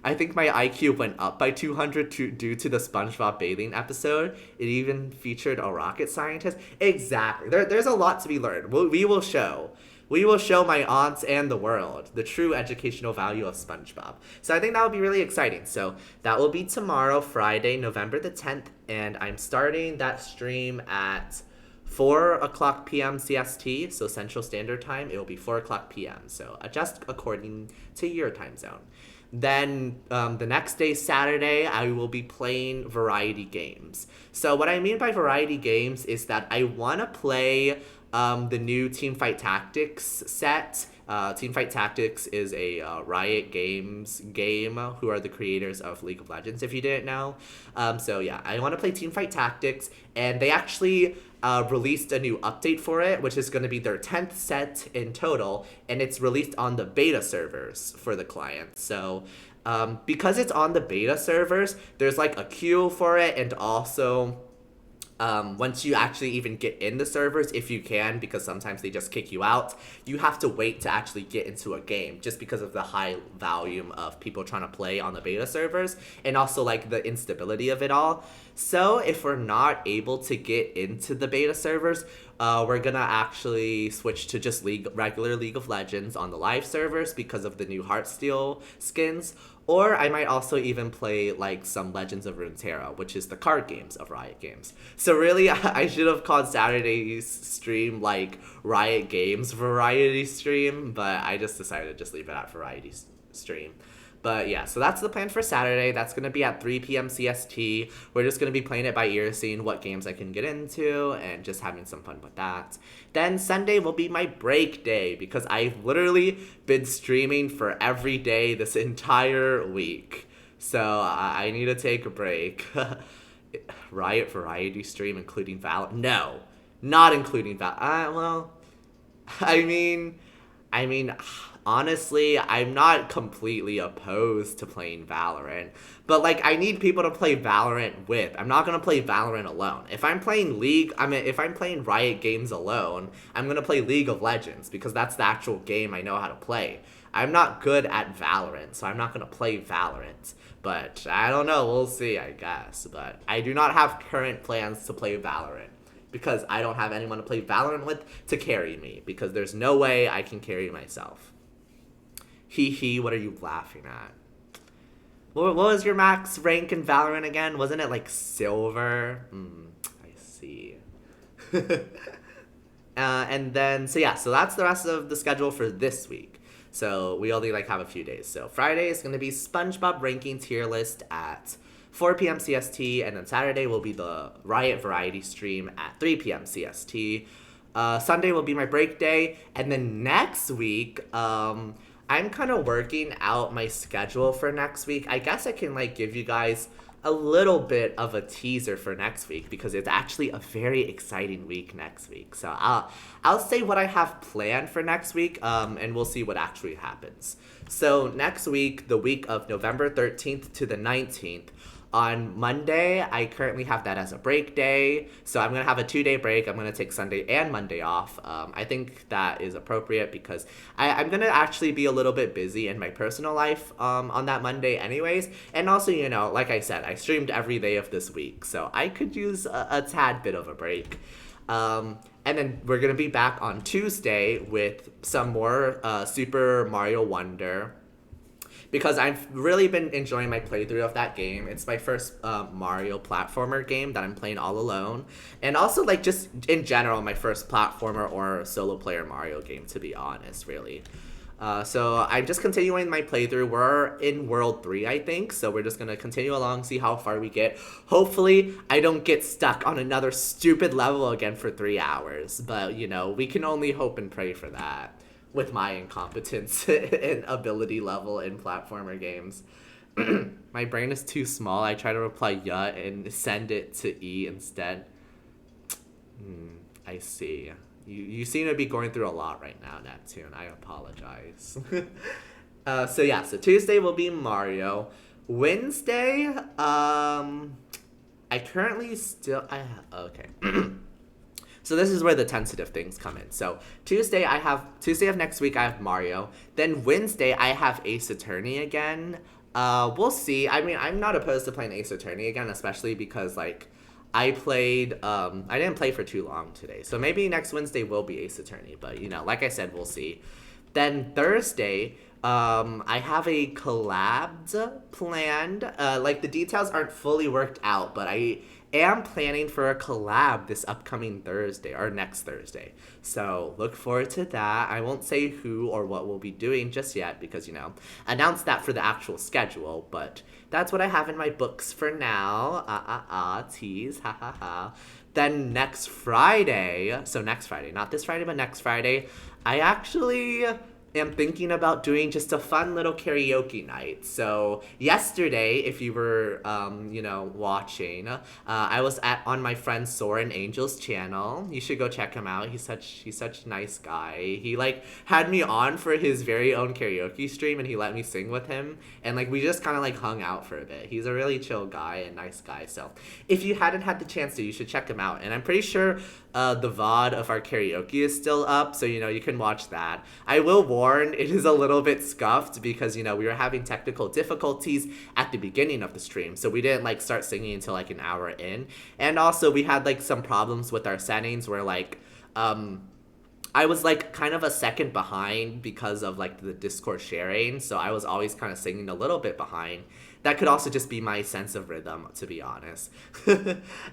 I think my IQ went up by 200 due to the SpongeBob bathing episode. It even featured a rocket scientist. Exactly. There's a lot to be learned. We will show we will show my aunts and the world the true educational value of SpongeBob. So I think that will be really exciting. So that will be tomorrow, Friday, November the 10th, and I'm starting that stream at 4 o'clock p.m. CST, so Central Standard Time. It will be 4 o'clock p.m., so adjust according to your time zone. Then the next day, Saturday, I will be playing variety games. So what I mean by variety games is that I want to play the new Teamfight Tactics set. Teamfight Tactics is a Riot Games game, who are the creators of League of Legends, if you didn't know. So yeah, I want to play Teamfight Tactics, and they actually released a new update for it, which is going to be their 10th set in total, and it's released on the beta servers for the client. So because it's on the beta servers, there's like a queue for it, and also once you actually even get in the servers, if you can, because sometimes they just kick you out, you have to wait to actually get into a game just because of the high volume of people trying to play on the beta servers, and also like the instability of it all. So if we're not able to get into the beta servers, we're gonna actually switch to just regular League of Legends on the live servers because of the new Heartsteel skins. Or I might also even play like some Legends of Runeterra, which is the card games of Riot Games. So really, I should have called Saturday's stream like Riot Games Variety Stream, but I just decided to just leave it at Variety Stream. But yeah, so that's the plan for Saturday. That's going to be at 3 p.m. CST. We're just going to be playing it by ear, seeing what games I can get into, and just having some fun with that. Then Sunday will be my break day, because I've literally been streaming for every day this entire week. So I need to take a break. Riot Variety Stream, including Val? No, not including Val. Well, I mean, honestly, I'm not completely opposed to playing Valorant, but like I need people to play Valorant with. I'm not gonna play Valorant alone. If I'm playing if I'm playing Riot Games alone, I'm gonna play League of Legends because that's the actual game I know how to play. I'm not good at Valorant, so I'm not gonna play Valorant. But I don't know, we'll see, I guess. But I do not have current plans to play Valorant, because I don't have anyone to play Valorant with to carry me, because there's no way I can carry myself. Hee hee, what are you laughing at? What was your max rank in Valorant again? Wasn't it like silver? I see. And then, so that's the rest of the schedule for this week. So we only have a few days. So Friday is going to be SpongeBob ranking tier list at 4 p.m. CST, and then Saturday will be the Riot Variety stream at 3 p.m. CST. Sunday will be my break day, and then next week, I'm kind of working out my schedule for next week. I guess I can give you guys a little bit of a teaser for next week, because it's actually a very exciting week next week. So I'll say what I have planned for next week, and we'll see what actually happens. So next week, the week of November 13th to the 19th, on Monday, I currently have that as a break day, so I'm going to have a 2-day break. I'm going to take Sunday and Monday off. I think that is appropriate because I'm going to actually be a little bit busy in my personal life on that Monday anyways. And also, like I said, I streamed every day of this week, so I could use a tad bit of a break. And then we're going to be back on Tuesday with some more Super Mario Wonder, because I've really been enjoying my playthrough of that game. It's my first Mario platformer game that I'm playing all alone. And also, just in general, my first platformer or solo player Mario game, to be honest, really. So I'm just continuing my playthrough. We're in World 3, I think. So we're just going to continue along, see how far we get. Hopefully, I don't get stuck on another stupid level again for 3 hours. But, we can only hope and pray for that, with my incompetence and ability level in platformer games. My brain is too small. I try to reply yeah and send it to E instead. I see. You seem to be going through a lot right now, Neptune. I apologize. So Tuesday will be Mario. Wednesday, okay. So this is where the tentative things come in. So Tuesday of next week, I have Mario. Then Wednesday, I have Ace Attorney again. We'll see. I mean, I'm not opposed to playing Ace Attorney again, especially because, I didn't play for too long today. So maybe next Wednesday will be Ace Attorney, but like I said, we'll see. Then Thursday, I have a collab planned. Like the details aren't fully worked out, but I am planning for a collab this upcoming Thursday or next Thursday. So look forward to that. I won't say who or what we'll be doing just yet because, announce that for the actual schedule, but that's what I have in my books for now. Tease, ha ha ha. Then next Friday, so next Friday, not this Friday, but next Friday, I actually am thinking about doing just a fun little karaoke night. So yesterday, if you were, watching, I was on my friend Soren Angel's channel. You should go check him out. He's such a nice guy. He had me on for his very own karaoke stream, and he let me sing with him. And we just kind of hung out for a bit. He's a really chill guy and nice guy. So if you hadn't had the chance to, you should check him out. And I'm pretty sure the VOD of our karaoke is still up, so you can watch that. I will warn, it is a little bit scuffed because we were having technical difficulties at the beginning of the stream, so we didn't start singing until an hour in. And also we had some problems with our settings where I was kind of a second behind because of the Discord sharing, so I was always kind of singing a little bit behind. That could also just be my sense of rhythm, to be honest.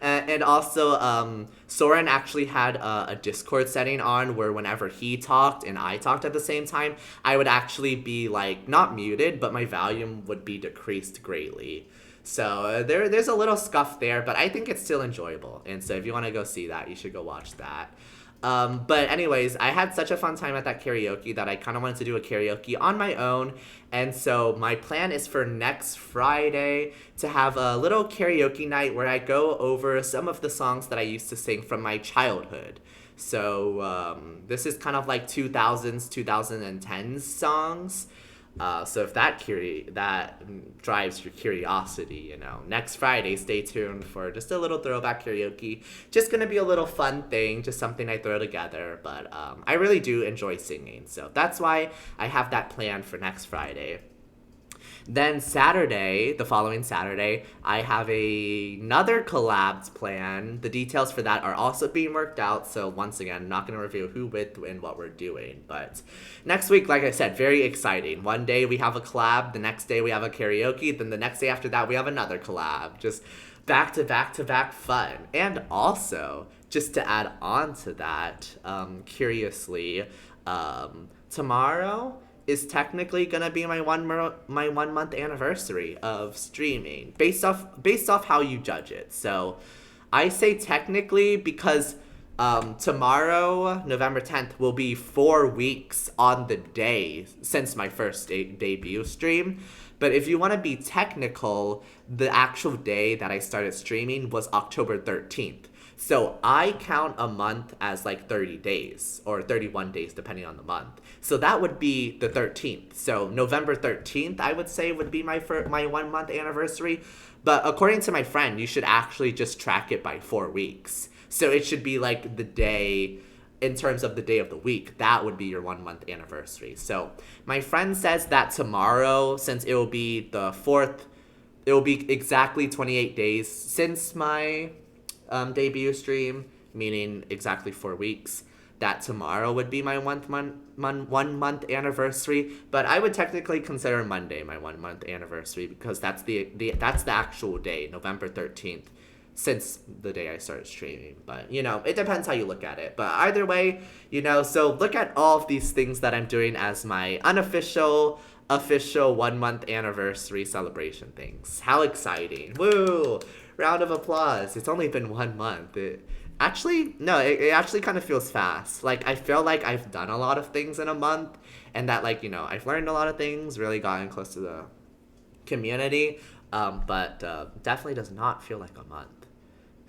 And also, Soren actually had a Discord setting on where whenever he talked and I talked at the same time, I would actually be not muted, but my volume would be decreased greatly. So there's a little scuff there, but I think it's still enjoyable. And so if you want to go see that, you should go watch that. But anyways, I had such a fun time at that karaoke that I kind of wanted to do a karaoke on my own. And so my plan is for next Friday to have a little karaoke night where I go over some of the songs that I used to sing from my childhood. So this is kind of 2000s, 2010s songs. So if that drives your curiosity, next Friday, stay tuned for just a little throwback karaoke. Just gonna be a little fun thing, just something I throw together. But I really do enjoy singing, so that's why I have that planned for next Friday. Then Saturday, the following Saturday, I have another collabs plan. The details for that are also being worked out. So once again, I'm not going to reveal who, with, and what we're doing. But next week, like I said, very exciting. One day we have a collab. The next day we have a karaoke. Then the next day after that, we have another collab. Just back to back to back fun. And also, just to add on to that, curiously, tomorrow is technically gonna be my 1 month anniversary of streaming based off how you judge it. So I say technically because tomorrow, November 10th, will be 4 weeks on the day since my first debut stream. But if you want to be technical, the actual day that I started streaming was October 13th. So I count a month as 30 days or 31 days depending on the month. So that would be the 13th. So November 13th, I would say, would be my 1 month anniversary. But according to my friend, you should actually just track it by 4 weeks. So it should be the day, in terms of the day of the week, that would be your 1 month anniversary. So my friend says that tomorrow, since it will be the 4th, it will be exactly 28 days since my debut stream, meaning exactly 4 weeks, that tomorrow would be my 1 month anniversary. But I would technically consider Monday my 1 month anniversary because that's the actual day, November 13th, since the day I started streaming. But it depends how you look at it. But either way, so look at all of these things that I'm doing as my official 1 month anniversary celebration things. How exciting. Woo! Round of applause. It's only been 1 month. It actually kind of feels fast. I feel like I've done a lot of things in a month, and that I've learned a lot of things, really gotten close to the community, but definitely does not feel like a month.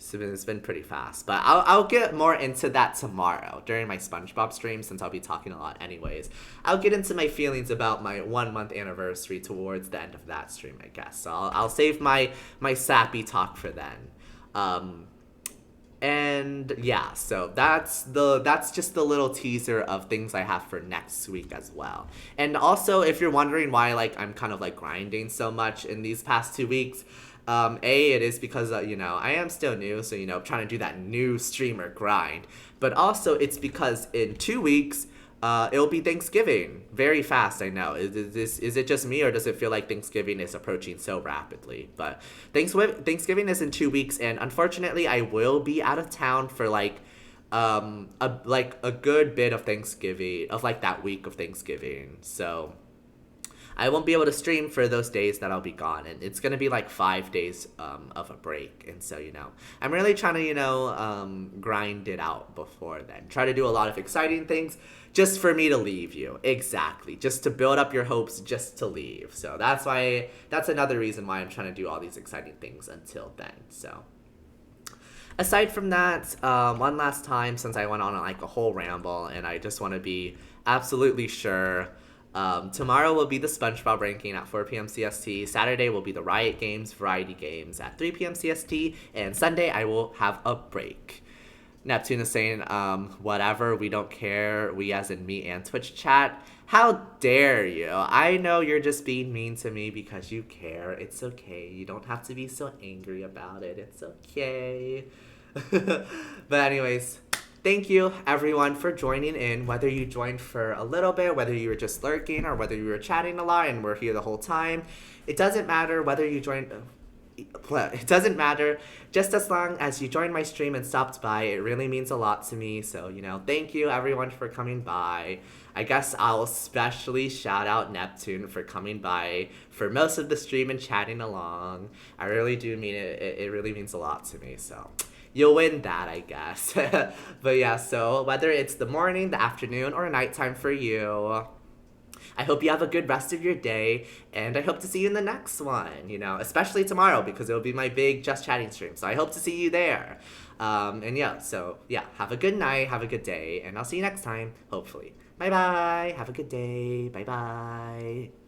It's been pretty fast, but I'll get more into that tomorrow during my SpongeBob stream, since I'll be talking a lot anyways. I'll get into my feelings about my 1 month anniversary towards the end of that stream, I guess. So I'll save my sappy talk for then. And yeah, so that's just the little teaser of things I have for next week as well. And also, if you're wondering why I'm kind of grinding so much in these past 2 weeks, A, it is because, you know, I am still new, so, you know, trying to do that new streamer grind. But also, it's because in 2 weeks, it'll be Thanksgiving. Very fast, I know. Is it just me, or does it feel like Thanksgiving is approaching so rapidly? But Thanksgiving is in 2 weeks, and unfortunately, I will be out of town for like a good bit of Thanksgiving, of like that week of Thanksgiving. So I won't be able to stream for those days that I'll be gone, and it's gonna be like 5 days of a break. And so, you know, I'm really trying to, you know, grind it out before then. Try to do a lot of exciting things just for me to leave you. Exactly, just to build up your hopes, just to leave. So that's another reason why I'm trying to do all these exciting things until then. So aside from that, one last time, since I went on like a whole ramble, and I just want to be absolutely sure. Tomorrow will be the SpongeBob ranking at 4 p.m. CST. Saturday will be the Riot Games variety games at 3 p.m. CST. And Sunday I will have a break. Neptune is saying, whatever, we don't care. We as in me and Twitch chat. How dare you? I know you're just being mean to me because you care. It's okay. You don't have to be so angry about it. It's okay. But anyways, thank you everyone for joining in, whether you joined for a little bit, whether you were just lurking, or whether you were chatting a lot and were here the whole time. It doesn't matter whether you joined. It doesn't matter. Just as long as you joined my stream and stopped by, it really means a lot to me. So, you know, thank you everyone for coming by. I guess I'll especially shout out Neptune for coming by for most of the stream and chatting along. I really do mean it. It really means a lot to me. So you'll win that, I guess. But yeah, so whether it's the morning, the afternoon, or nighttime for you, I hope you have a good rest of your day, and I hope to see you in the next one, you know, especially tomorrow, because it'll be my big Just Chatting stream, so I hope to see you there. And yeah, so yeah, have a good night, have a good day, and I'll see you next time, hopefully. Bye-bye, have a good day, bye-bye.